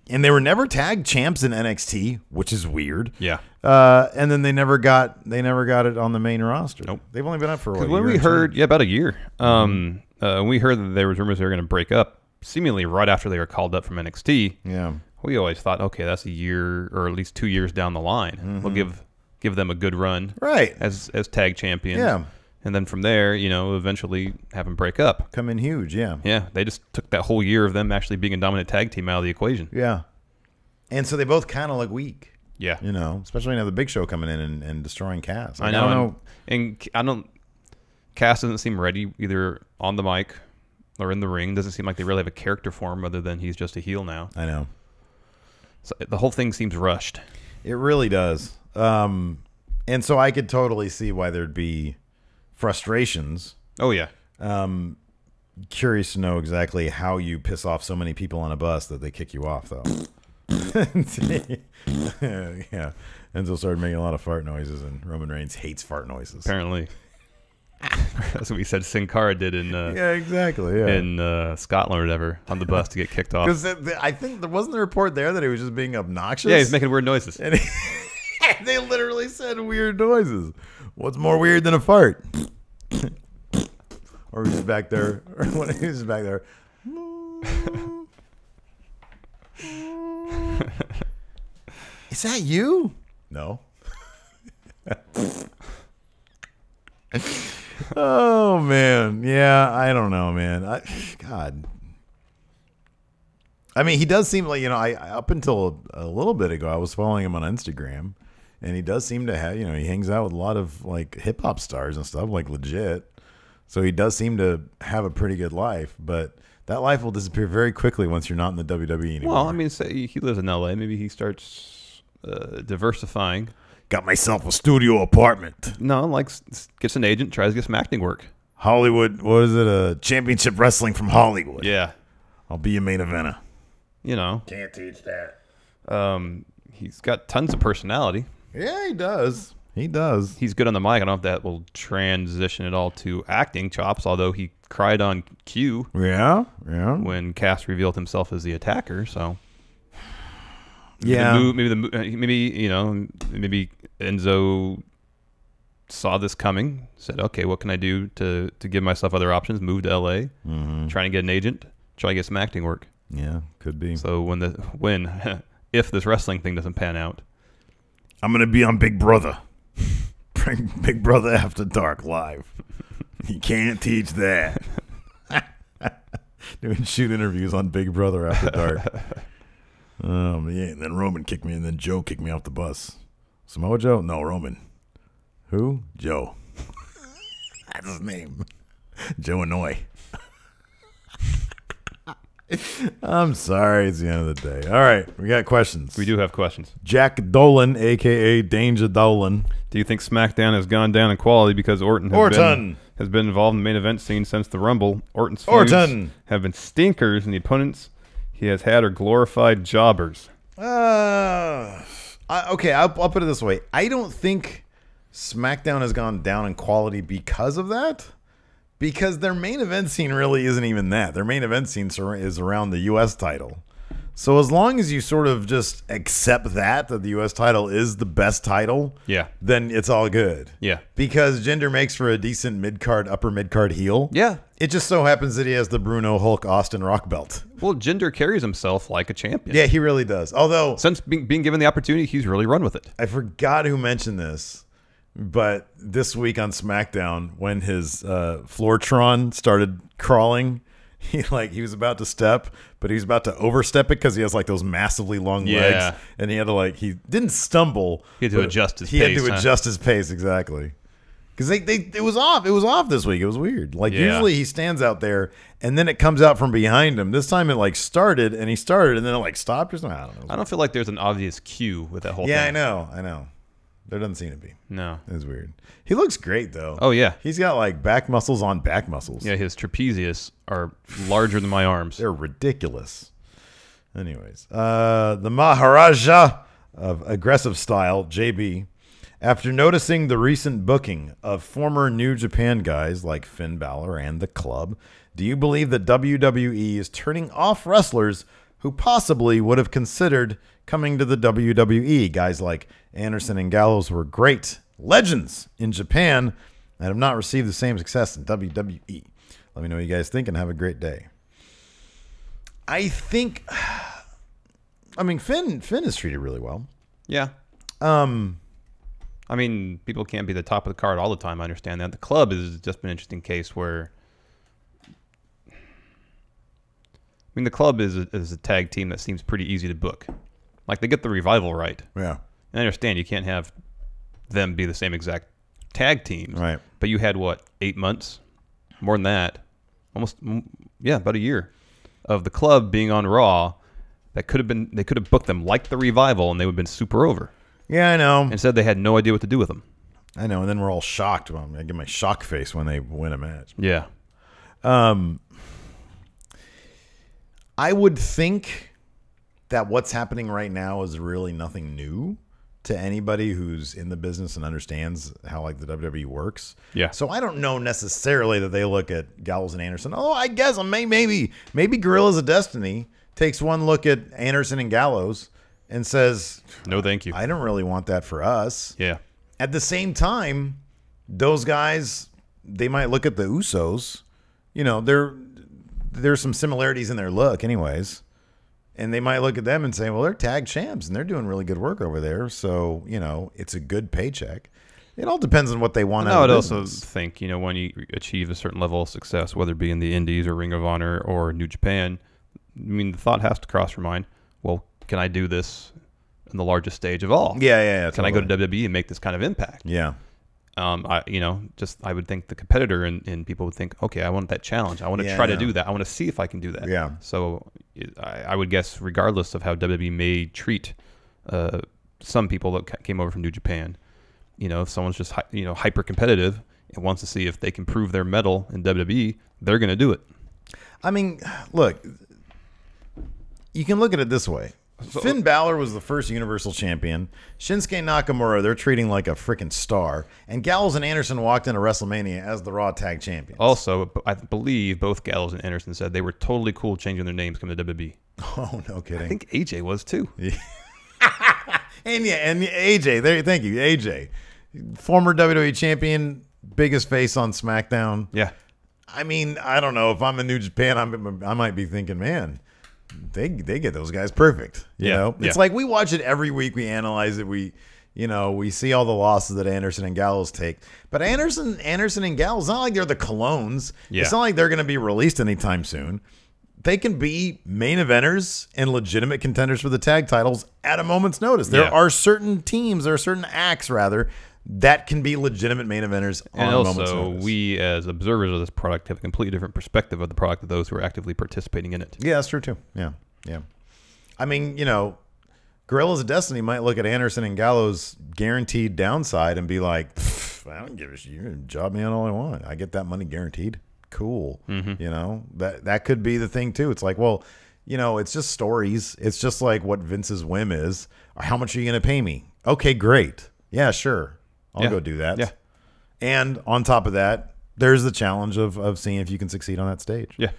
Speaker 1: And they were never tag champs in NXT, which is weird.
Speaker 2: Yeah.
Speaker 1: And then they never got it on the main roster.
Speaker 2: Nope.
Speaker 1: They've only been up for
Speaker 2: When we heard, about a year. We heard that there was rumors they were going to break up, seemingly right after they were called up from NXT.
Speaker 1: Yeah.
Speaker 2: We always thought, okay, that's a year or at least 2 years down the line. We'll give them a good run,
Speaker 1: right,
Speaker 2: as tag champions.
Speaker 1: Yeah.
Speaker 2: And then from there, eventually have them break up.
Speaker 1: Come in huge, yeah.
Speaker 2: Yeah, they just took that whole year of them actually being a dominant tag team out of the equation.
Speaker 1: Yeah. And so they both kind of look weak.
Speaker 2: Yeah.
Speaker 1: Especially now the Big Show coming in and destroying Cass.
Speaker 2: I know. Cass doesn't seem ready either on the mic or in the ring. Doesn't seem like they really have a character for him other than he's just a heel now.
Speaker 1: I know.
Speaker 2: So the whole thing seems rushed.
Speaker 1: It really does. And so I could totally see why there'd be frustrations.
Speaker 2: Oh, yeah.
Speaker 1: Curious to know exactly how you piss off so many people on a bus that they kick you off, though. Yeah. Enzo started making a lot of fart noises, and Roman Reigns hates fart noises.
Speaker 2: Apparently. That's what we said Sin Cara did in
Speaker 1: yeah, exactly. Yeah.
Speaker 2: In Scotland or whatever on the bus to get kicked off.
Speaker 1: Because I think there wasn't a report there that he was just being obnoxious.
Speaker 2: Yeah, he's making weird noises.
Speaker 1: And they literally said weird noises. What's more weird than a fart? Or he's back there. Or when he's back there. Is that you? No. Oh man, yeah, I don't know, man. God, I mean, he does seem like I up until a little bit ago, I was following him on Instagram, and he does seem to have he hangs out with a lot of like hip hop stars and stuff, like legit. So he does seem to have a pretty good life, but that life will disappear very quickly once you're not in the WWE anymore.
Speaker 2: Well, I mean, say he lives in LA, maybe he starts diversifying.
Speaker 1: Got myself a studio apartment.
Speaker 2: No, like gets an agent, tries to get some acting work.
Speaker 1: Hollywood, what is it? Championship Wrestling from Hollywood.
Speaker 2: Yeah.
Speaker 1: I'll be your main eventer.
Speaker 3: Can't teach that.
Speaker 2: He's got tons of personality.
Speaker 1: Yeah, he does. He does.
Speaker 2: He's good on the mic. I don't know if that will transition at all to acting chops, although he cried on cue.
Speaker 1: Yeah.
Speaker 2: When Cass revealed himself as the attacker, so...
Speaker 1: Yeah,
Speaker 2: maybe Enzo saw this coming. Said, "Okay, what can I do to give myself other options? Move to LA, trying to get an agent, try to get some acting work."
Speaker 1: Yeah, could be.
Speaker 2: So if this wrestling thing doesn't pan out,
Speaker 1: I'm gonna be on Big Brother, Big Brother After Dark live. You can't teach that. Doing shoot interviews on Big Brother After Dark. Yeah, and then Roman kicked me, and then Joe kicked me off the bus. Samoa Joe? No, Roman. Who? Joe. That's his name. Joe Annoy. I'm sorry. It's the end of the day. All right, we got questions.
Speaker 2: we do have questions.
Speaker 1: Jack Dolan, a.k.a. Danger Dolan.
Speaker 2: Do you think SmackDown has gone down in quality because Orton has been involved in the main event scene since the Rumble? Orton's feuds have been stinkers, and the opponents he has had are glorified jobbers.
Speaker 1: Okay, I'll put it this way. I don't think SmackDown has gone down in quality because of that. Because their main event scene really isn't even that. Their main event scene is around the U.S. title. So as long as you sort of just accept that the U.S. title is the best title, then it's all good.
Speaker 2: Yeah.
Speaker 1: Because Jinder makes for a decent mid-card, upper mid-card heel.
Speaker 2: Yeah.
Speaker 1: It just so happens that he has the Bruno Hulk Austin Rock belt.
Speaker 2: Well, Jinder carries himself like a champion.
Speaker 1: Yeah, he really does. Although,
Speaker 2: since being given the opportunity, he's really run with it.
Speaker 1: I forgot who mentioned this, but this week on SmackDown, when his Floortron started crawling, he was about to step, but he was about to overstep it because he has like those massively long legs, and he had to he didn't stumble.
Speaker 2: He had to adjust his pace.
Speaker 1: He had to adjust his pace, exactly. Because it was off. It was off this week. It was weird. Usually he stands out there and then it comes out from behind him. This time it started and he started and then it stopped or something. I don't know.
Speaker 2: I don't feel like there's an obvious cue with that whole thing.
Speaker 1: Yeah, I know. There doesn't seem to be.
Speaker 2: No.
Speaker 1: It's weird. He looks great though.
Speaker 2: Oh yeah.
Speaker 1: He's got back muscles on back muscles.
Speaker 2: Yeah, his trapezius are larger than my arms.
Speaker 1: They're ridiculous. Anyways, the Maharaja of aggressive style, JB, after noticing the recent booking of former New Japan guys like Finn Balor and The Club, do you believe that WWE is turning off wrestlers who possibly would have considered coming to the WWE. Guys like Anderson and Gallows were great legends in Japan and have not received the same success in WWE. Let me know what you guys think and have a great day. I mean, Finn is treated really well.
Speaker 2: Yeah. I mean, people can't be the top of the card all the time. I understand that. The club is just an interesting case where, I mean, the club is a tag team that seems pretty easy to book. Like, they get the Revival right.
Speaker 1: Yeah.
Speaker 2: I understand you can't have them be the same exact tag teams.
Speaker 1: Right.
Speaker 2: But you had, what, 8 months? More than that. Almost, yeah, about a year of the club being on Raw. That could have been, they could have booked them like the Revival and they would have been super over.
Speaker 1: Yeah, I know.
Speaker 2: Instead, they had no idea what to do with them.
Speaker 1: I know, and then we're all shocked. Well, I get my shock face when they win a match.
Speaker 2: Yeah.
Speaker 1: I would think that what's happening right now is really nothing new to anybody who's in the business and understands how like the WWE works.
Speaker 2: Yeah.
Speaker 1: So I don't know necessarily that they look at Gallows and Anderson. Oh, I guess maybe Guerrillas of Destiny takes one look at Anderson and Gallows and says,
Speaker 2: no, thank you.
Speaker 1: I don't really want that for us.
Speaker 2: Yeah.
Speaker 1: At the same time, those guys, they might look at the Usos. You know, there's some similarities in their look anyways. And they might look at them and say, well, they're tag champs and they're doing really good work over there. So, you know, it's a good paycheck. It all depends on what they want.
Speaker 2: I would also think, you know, when you achieve a certain level of success, whether it be in the Indies or Ring of Honor or New Japan, I mean, the thought has to cross your mind, well, can I do this in the largest stage of all?
Speaker 1: Yeah.
Speaker 2: Can I go to WWE and make this kind of impact?
Speaker 1: Yeah.
Speaker 2: I would think the competitor and people would think, okay, I want that challenge. I want to try to do that. I want to see if I can do that.
Speaker 1: Yeah.
Speaker 2: So I would guess, regardless of how WWE may treat some people that came over from New Japan, you know, if someone's just hyper competitive and wants to see if they can prove their mettle in WWE, they're going to do it.
Speaker 1: I mean, look, you can look at it this way. Finn Balor was the first Universal Champion. Shinsuke Nakamura, they're treating like a freaking star. And Gallows and Anderson walked into WrestleMania as the Raw Tag Champions.
Speaker 2: Also, I believe both Gallows and Anderson said they were totally cool changing their names coming to WWE.
Speaker 1: Oh, no kidding.
Speaker 2: I think AJ was too.
Speaker 1: Yeah. and AJ, thank you, AJ. Former WWE Champion, biggest face on SmackDown.
Speaker 2: Yeah.
Speaker 1: I mean, I don't know. If I'm in New Japan, I might be thinking, man, they get those guys perfect. You know, it's like we watch it every week. We analyze it. We see all the losses that Anderson and Gallows take. But Anderson and Gallows, it's not like they're the Colognes.
Speaker 2: Yeah.
Speaker 1: It's not like they're going to be released anytime soon. They can be main eventers and legitimate contenders for the tag titles at a moment's notice. There are certain teams, or certain acts rather, that can be legitimate main eventers on a moment's notice.
Speaker 2: And also, we as observers of this product have a completely different perspective of the product than those who are actively participating in it.
Speaker 1: Yeah, that's true too. Yeah. I mean, you know, Guerrillas of Destiny might look at Anderson and Gallows' guaranteed downside and be like, I don't give a shit. You can job me on all I want. I get that money guaranteed. Cool. Mm-hmm. You know, that could be the thing too. It's like, well, you know, it's just stories. It's just like what Vince's whim is. How much are you going to pay me? Okay, great. Yeah, sure. I'll go do that.
Speaker 2: Yeah.
Speaker 1: And on top of that, there's the challenge of seeing if you can succeed on that stage.
Speaker 2: Yeah.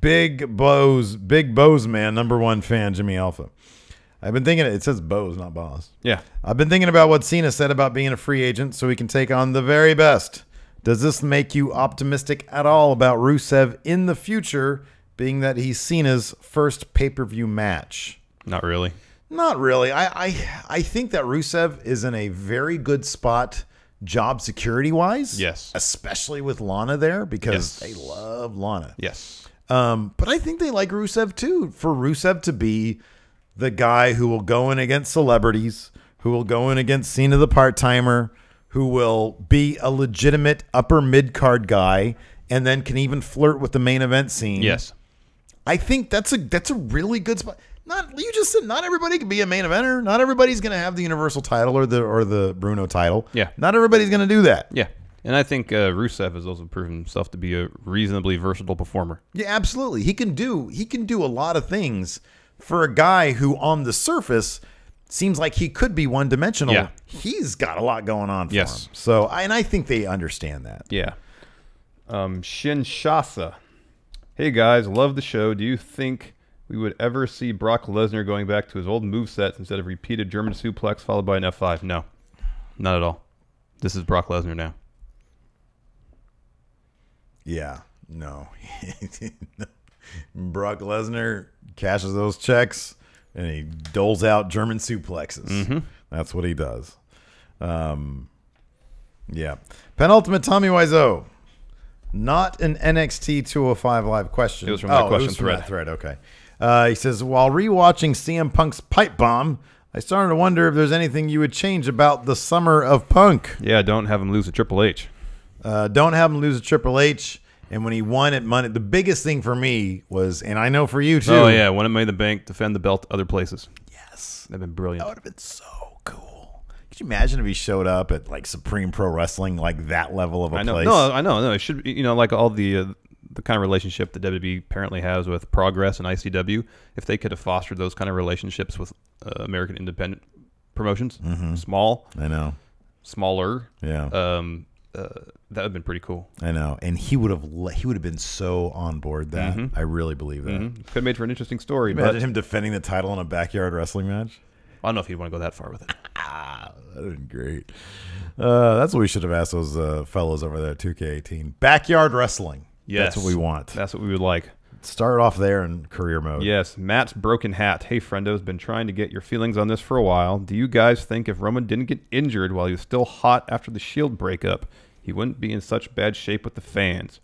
Speaker 1: Big Bo's man, #1 fan, Jimmy Alpha. I've been thinking, it says Bo's, not Boss.
Speaker 2: Yeah.
Speaker 1: I've been thinking about what Cena said about being a free agent so he can take on the very best. Does this make you optimistic at all about Rusev in the future, being that he's Cena's first pay-per-view match?
Speaker 2: Not really.
Speaker 1: Not really. I think that Rusev is in a very good spot job security-wise.
Speaker 2: Yes.
Speaker 1: Especially with Lana there, because they love Lana.
Speaker 2: Yes.
Speaker 1: But I think they like Rusev too. For Rusev to be the guy who will go in against celebrities, who will go in against Cena the part-timer, who will be a legitimate upper mid-card guy, and then can even flirt with the main event scene.
Speaker 2: Yes.
Speaker 1: I think that's a really good spot. You just said not everybody can be a main eventer. Not everybody's going to have the Universal title or the Bruno title.
Speaker 2: Yeah.
Speaker 1: Not everybody's going to do that.
Speaker 2: Yeah. And I think Rusev has also proven himself to be a reasonably versatile performer.
Speaker 1: Yeah, absolutely. He can do a lot of things for a guy who on the surface seems like he could be one-dimensional.
Speaker 2: Yeah.
Speaker 1: He's got a lot going on for him.
Speaker 2: Yes.
Speaker 1: So, and I think they understand that.
Speaker 2: Yeah. Shinshasa. Hey guys, love the show. Do you think we would ever see Brock Lesnar going back to his old movesets instead of repeated German suplex followed by an F5? No, not at all. This is Brock Lesnar now.
Speaker 1: Yeah, no. Brock Lesnar cashes those checks and he doles out German suplexes. That's what he does. Yeah. Penultimate Tommy Wiseau. Not an NXT 205 live question.
Speaker 2: It was from the question thread.
Speaker 1: That thread. Okay. He says, while rewatching CM Punk's pipe bomb, I started to wonder if there's anything you would change about the summer of Punk.
Speaker 2: Yeah, don't have him lose to Triple H.
Speaker 1: Don't have him lose to Triple H. And when he won at Money, the biggest thing for me was, and I know for you too.
Speaker 2: Oh, yeah. When it made the bank, defend the belt other places.
Speaker 1: Yes.
Speaker 2: That'd been brilliant.
Speaker 1: That would have been so cool. Could you imagine if he showed up at like Supreme Pro Wrestling, like that level of a place?
Speaker 2: No, I know. No, it should be, you know, like all the kind of relationship that WWE apparently has with Progress and ICW. If they could have fostered those kind of relationships with American independent promotions, small.
Speaker 1: I know.
Speaker 2: Smaller.
Speaker 1: Yeah.
Speaker 2: That would have been pretty cool.
Speaker 1: I know, and he would have been so on board that I really believe that.
Speaker 2: Could have made for an interesting story.
Speaker 1: Imagine him defending the title in a backyard wrestling match.
Speaker 2: I don't know if he'd want to go that far with it.
Speaker 1: That would be great. That's what we should have asked those fellows over there at 2K18. Backyard wrestling.
Speaker 2: Yes,
Speaker 1: that's what we want.
Speaker 2: That's what we would like.
Speaker 1: Start off there in career mode.
Speaker 2: Yes, Matt's Broken Hat. Hey, friendo's been trying to get your feelings on this for a while. Do you guys think if Roman didn't get injured while he was still hot after the Shield breakup, he wouldn't be in such bad shape with the fans?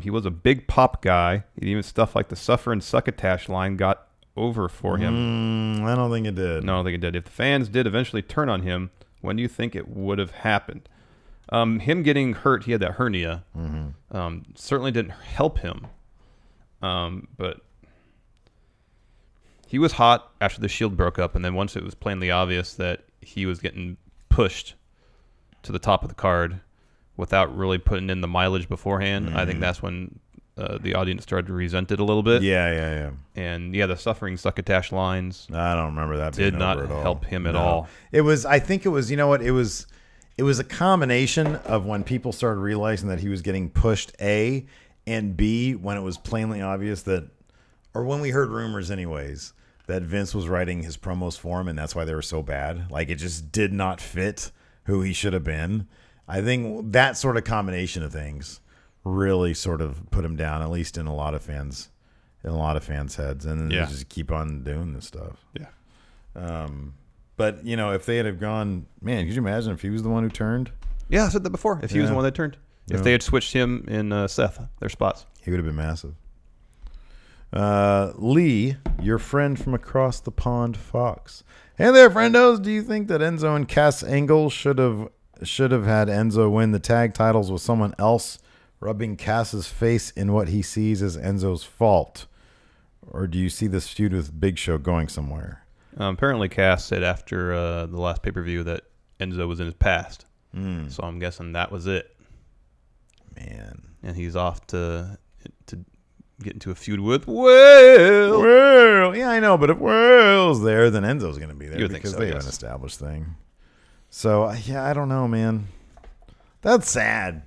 Speaker 2: He was a big pop guy. Even stuff like the Suffer and Succotash line got over for him.
Speaker 1: I don't think it did.
Speaker 2: No, I don't think it did. If the fans did eventually turn on him, when do you think it would have happened? Him getting hurt, he had that hernia, certainly didn't help him. But he was hot after the Shield broke up, and then once it was plainly obvious that he was getting pushed to the top of the card without really putting in the mileage beforehand, I think that's when the audience started to resent it a little bit.
Speaker 1: Yeah.
Speaker 2: And yeah, the Suffering Succotash lines
Speaker 1: I don't remember that
Speaker 2: did not help him at all.
Speaker 1: It was, I think it was, you know what, it was a combination of when people started realizing that he was getting pushed, A, and B, when it was plainly obvious that, or when we heard rumors anyways, that Vince was writing his promos for him and that's why they were so bad. Like, it just did not fit who he should have been. I think that sort of combination of things really sort of put him down, at least in a lot of fans' heads. And then they just keep on doing this stuff.
Speaker 2: Yeah.
Speaker 1: But, you know, if they had gone, man, could you imagine if he was the one who turned?
Speaker 2: Yeah, I said that before. If he was the one that turned. If they had switched him and Seth, their spots.
Speaker 1: He would have been massive. Lee, your friend from across the pond, Fox. Hey there, friendos. Do you think that Enzo and Cass Angle should have had Enzo win the tag titles with someone else rubbing Cass's face in what he sees as Enzo's fault? Or do you see this feud with Big Show going somewhere?
Speaker 2: Apparently, Cass said after the last pay-per-view that Enzo was in his past. So I'm guessing that was it.
Speaker 1: Man.
Speaker 2: And he's off to get into a feud with Will.
Speaker 1: Well, yeah, I know, but if Will's there, then Enzo's going to be there because they have an established thing. So, yeah, I don't know, man. That's sad.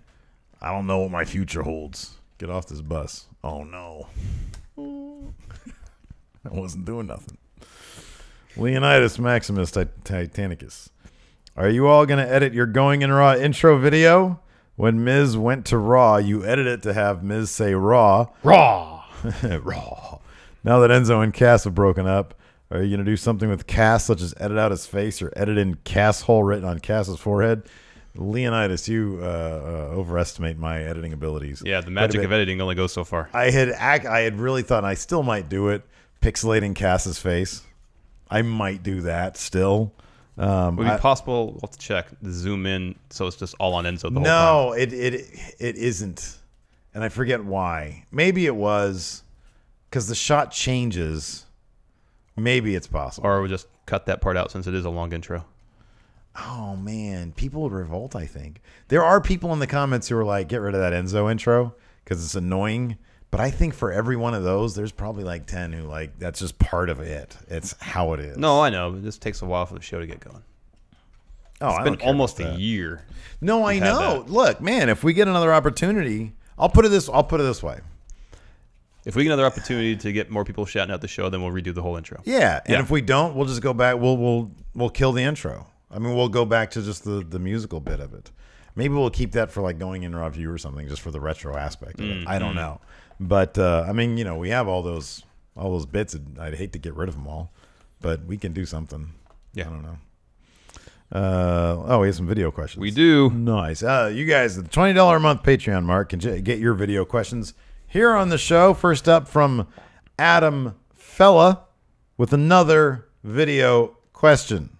Speaker 1: I don't know what my future holds. Get off this bus. Oh, no. I wasn't doing nothing. Leonidas Maximus Titanicus. Are you all going to edit your Going in Raw intro video? When Miz went to Raw, you edit it to have Miz say Raw.
Speaker 2: Raw.
Speaker 1: Raw. Now that Enzo and Cass have broken up, are you going to do something with Cass, such as edit out his face or edit in Cass hole written on Cass's forehead? Leonidas, you overestimate my editing abilities.
Speaker 2: Yeah, the magic of editing only goes so far.
Speaker 1: I had really thought, and I still might do it, pixelating Cass's face. I might do that still.
Speaker 2: Would it be possible, let's check, zoom in so it's just all on Enzo the whole time?
Speaker 1: No, it isn't. And I forget why. Maybe it was because the shot changes. Maybe it's possible.
Speaker 2: Or we just cut that part out since it is a long intro.
Speaker 1: Oh, man. People would revolt, I think. There are people in the comments who are like, get rid of that Enzo intro because it's annoying. But I think for every one of those, there's probably like 10 who like, that's just part of it. It's how it is.
Speaker 2: No, I know. It just takes a while for the show to get going.
Speaker 1: Oh,
Speaker 2: it's been almost a year.
Speaker 1: No, I know. Look, man, if we get another opportunity, I'll put it this way.
Speaker 2: If we get another opportunity to get more people shouting out the show, then we'll redo the whole intro.
Speaker 1: Yeah, and if we don't, we'll just go back. We'll kill the intro. I mean, we'll go back to just the musical bit of it. Maybe we'll keep that for like going in raw view or something, just for the retro aspect of it. I don't know, but I mean, you know, we have all those bits. And I'd hate to get rid of them all, but we can do something. Yeah, I don't know. We have some video questions.
Speaker 2: We do.
Speaker 1: Nice. You guys, the $20 a month Patreon mark can get your video questions here on the show. First up from Adam Fella with another video question.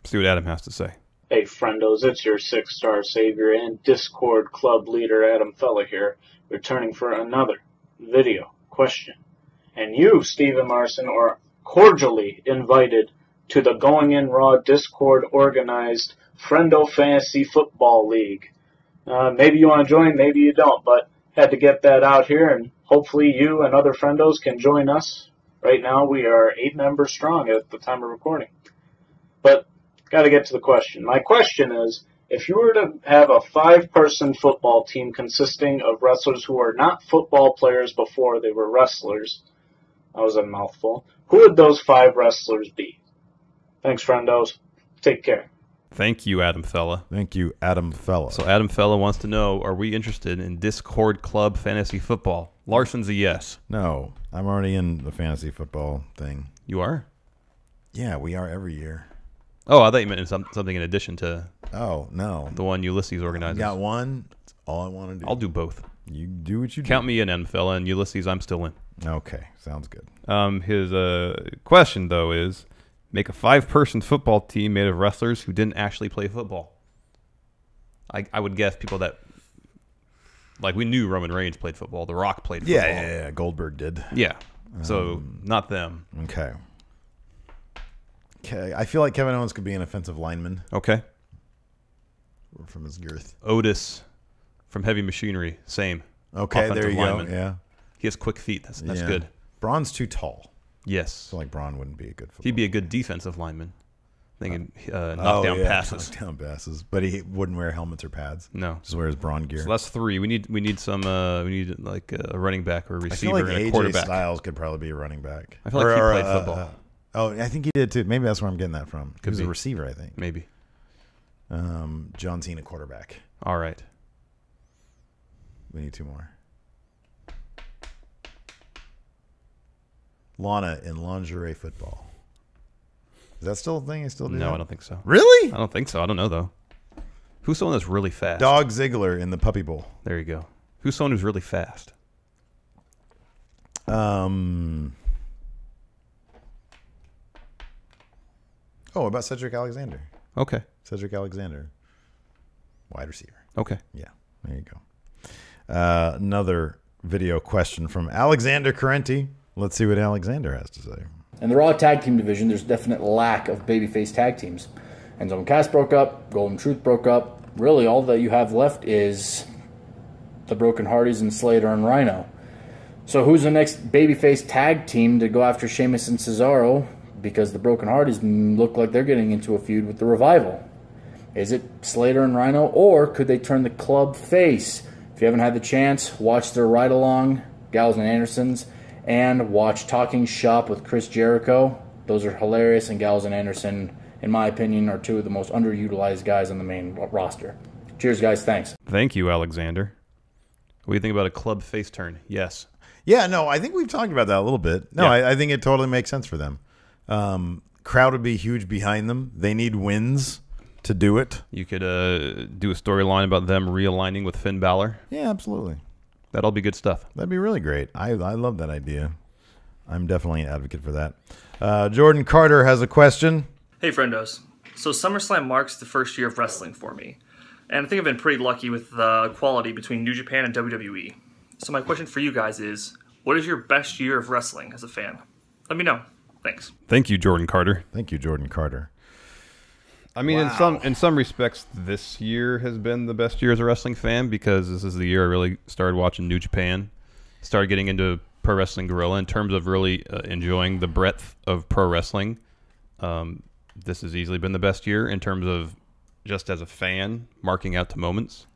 Speaker 2: See what Adam has to say.
Speaker 4: Hey, friendos, it's your 6-star savior and Discord club leader, Adam Fella here, returning for another video question. And you, Stephen Larson, are cordially invited to the Going In Raw Discord organized Friendo Fantasy Football League. Maybe you want to join, maybe you don't, but had to get that out here, and hopefully you and other friendos can join us. Right now we are 8 members strong at the time of recording. But got to get to the question. My question is, if you were to have a 5-person football team consisting of wrestlers who are not football players before they were wrestlers, that was a mouthful, who would those 5 wrestlers be? Thanks, friendos. Take care.
Speaker 2: Thank you, Adam Fella.
Speaker 1: Thank you, Adam Fella.
Speaker 2: So Adam Fella wants to know, are we interested in Discord Club Fantasy Football? Larson's a yes.
Speaker 1: No, I'm already in the fantasy football thing.
Speaker 2: You are?
Speaker 1: Yeah, we are every year.
Speaker 2: Oh, I thought you meant something in addition to
Speaker 1: no,
Speaker 2: the one Ulysses organizes.
Speaker 1: I got one. That's all I want to do.
Speaker 2: I'll do both.
Speaker 1: You do what you do.
Speaker 2: Count me in, Adam Fella, and Ulysses, I'm still in.
Speaker 1: Okay, sounds good.
Speaker 2: His question, though, is make a 5-person football team made of wrestlers who didn't actually play football. I would guess people that, like, we knew Roman Reigns played football. The Rock played football.
Speaker 1: Yeah. Goldberg did.
Speaker 2: Yeah. So, not them.
Speaker 1: Okay. I feel like Kevin Owens could be an offensive lineman.
Speaker 2: Okay.
Speaker 1: From his girth.
Speaker 2: Otis from Heavy Machinery. Same.
Speaker 1: Okay, there you go. Yeah.
Speaker 2: He has quick feet. That's good.
Speaker 1: Braun's too tall.
Speaker 2: Yes.
Speaker 1: I feel like Braun wouldn't be a good football.
Speaker 2: He'd be a good defensive lineman. They can knock down passes.
Speaker 1: Knock down passes. But he wouldn't wear helmets or pads.
Speaker 2: No.
Speaker 1: Just wear his Braun gear.
Speaker 2: So that's 3. We need some we need like a running back or a receiver
Speaker 1: and a
Speaker 2: quarterback.
Speaker 1: AJ Styles could probably be a running back.
Speaker 2: I feel like he played football.
Speaker 1: I think he did too. Maybe that's where I'm getting that from. He was a receiver, I think.
Speaker 2: Maybe.
Speaker 1: John Cena quarterback.
Speaker 2: All right.
Speaker 1: We need 2 more. Lana in lingerie football. Is that still a thing? I still do
Speaker 2: No,
Speaker 1: that?
Speaker 2: I don't think so.
Speaker 1: Really?
Speaker 2: I don't think so. I don't know, though. Who's someone that's really fast?
Speaker 1: Dog Ziggler in the Puppy Bowl.
Speaker 2: There you go. Who's someone who's really fast?
Speaker 1: Oh, about Cedric Alexander.
Speaker 2: Okay.
Speaker 1: Cedric Alexander. Wide receiver.
Speaker 2: Okay.
Speaker 1: Yeah, there you go. Another video question from Alexander Carenti. Let's see what Alexander has to say.
Speaker 5: In the Raw Tag Team division, there's definite lack of babyface tag teams. ENZO and Cass broke up, Golden Truth broke up. Really, all that you have left is the Broken Hardys and Slater and Rhino. So who's the next babyface tag team to go after Sheamus and Cesaro? Because the Broken Hardys look like they're getting into a feud with the Revival. Is it Slater and Rhino, or could they turn the club face? If you haven't had the chance, watch their ride-along, Gallows and Andersons, and watch Talking Shop with Chris Jericho. Those are hilarious, and Gallows and Anderson, in my opinion, are 2 of the most underutilized guys on the main roster. Cheers, guys. Thanks.
Speaker 2: Thank you, Alexander. What do you think about a club face turn? Yes.
Speaker 1: Yeah, no, I think we've talked about that a little bit. No, yeah. I think it totally makes sense for them. Crowd would be huge behind them. They need wins to do it.
Speaker 2: You could do a storyline about them realigning with Finn Balor.
Speaker 1: Yeah, absolutely.
Speaker 2: That'll be good stuff.
Speaker 1: That'd be really great. I love that idea. I'm definitely an advocate for that. Jordan Carter has a question.
Speaker 6: Hey, friendos. So SummerSlam marks the first year of wrestling for me. And I think I've been pretty lucky with the quality between New Japan and WWE. So my question for you guys is, what is your best year of wrestling as a fan? Let me know. Thanks.
Speaker 2: Thank you, Jordan Carter.
Speaker 1: Thank you, Jordan Carter.
Speaker 2: I mean, in some respects, this year has been the best year as a wrestling fan because this is the year I really started watching New Japan, started getting into Pro Wrestling Guerrilla in terms of really enjoying the breadth of pro wrestling. This has easily been the best year in terms of just as a fan, marking out to moments.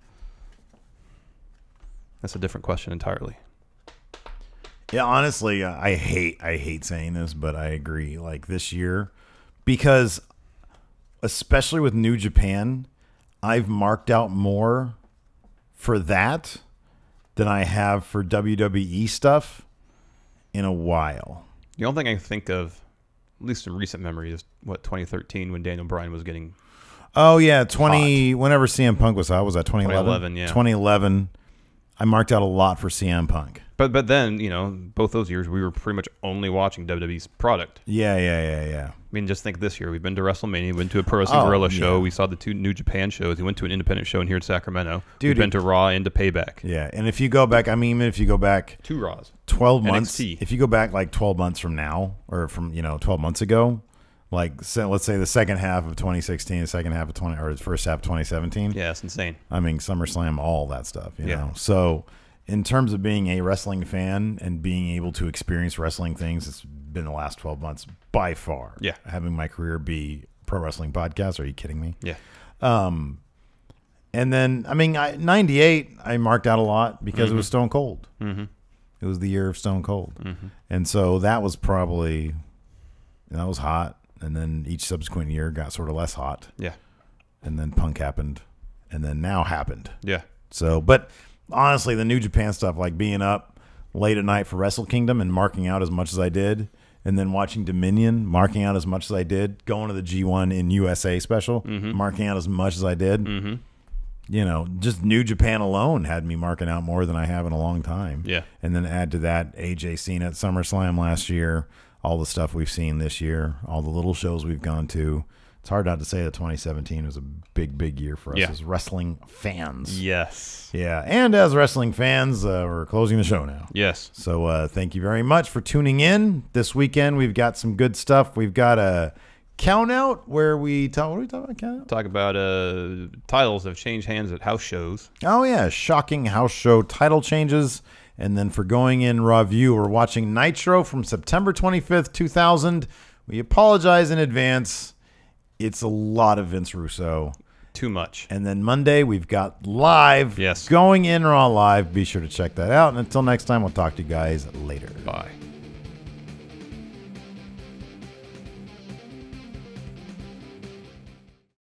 Speaker 2: That's a different question entirely.
Speaker 1: Yeah, honestly, I hate saying this, but I agree. Like this year, because especially with New Japan, I've marked out more for that than I have for WWE stuff in a while.
Speaker 2: The only thing I think of, at least in recent memory, is what 2013 when Daniel Bryan was getting.
Speaker 1: Oh yeah, whenever CM Punk was out, was that 2011?
Speaker 2: 2011, yeah.
Speaker 1: 2011. I marked out a lot for CM Punk.
Speaker 2: But then, you know, both those years we were pretty much only watching WWE's product.
Speaker 1: Yeah.
Speaker 2: I mean, just think this year. We've been to WrestleMania, we went to a Pro Wrestling Guerrilla show, we saw the 2 New Japan shows, we went to an independent show in here in Sacramento. We've been to Raw and to Payback.
Speaker 1: Yeah, and if you go back, I mean, even if you go back
Speaker 2: 2 Raws.
Speaker 1: 12 months,
Speaker 2: NXT.
Speaker 1: if you go back like 12 months from now, or from, 12 months ago, like let's say the second half of 2016, the second half of or the first half of 2017.
Speaker 2: Yeah, it's insane.
Speaker 1: I mean, SummerSlam, all that stuff, you know. So in terms of being a wrestling fan and being able to experience wrestling things, it's been the last 12 months by far.
Speaker 2: Yeah.
Speaker 1: Having my career be pro wrestling podcast. Are you kidding me?
Speaker 2: Yeah.
Speaker 1: And then, I mean, 98, I marked out a lot because it was Stone Cold. Mm-hmm. It was the year of Stone Cold. Mm-hmm. And so that was probably, that was hot. And then each subsequent year got sort of less hot.
Speaker 2: Yeah.
Speaker 1: And then Punk happened. And then now happened.
Speaker 2: Yeah.
Speaker 1: So, but honestly, the New Japan stuff, like being up late at night for Wrestle Kingdom and marking out as much as I did, and then watching Dominion, marking out as much as I did, going to the G1 in USA special, marking out as much as I did. Mm-hmm. You know, just New Japan alone had me marking out more than I have in a long time.
Speaker 2: Yeah. And
Speaker 1: then add to that AJ Cena at SummerSlam last year, all the stuff we've seen this year, all the little shows we've gone to. It's hard not to say that 2017 was a big, big year for us as wrestling fans.
Speaker 2: Yes.
Speaker 1: Yeah, and as wrestling fans, we're closing the show now.
Speaker 2: Yes.
Speaker 1: So thank you very much for tuning in. This weekend, we've got some good stuff. We've got a count out where we talk. What are we talking about? Count out?
Speaker 2: Talk about titles have changed hands at house shows.
Speaker 1: Oh yeah, shocking house show title changes. And then for going in review, we're watching Nitro from September 25th, 2000. We apologize in advance. It's a lot of Vince Russo.
Speaker 2: Too much.
Speaker 1: And then Monday, we've got live.
Speaker 2: Yes.
Speaker 1: Going in Raw live. Be sure to check that out. And until next time, we'll talk to you guys later.
Speaker 2: Bye.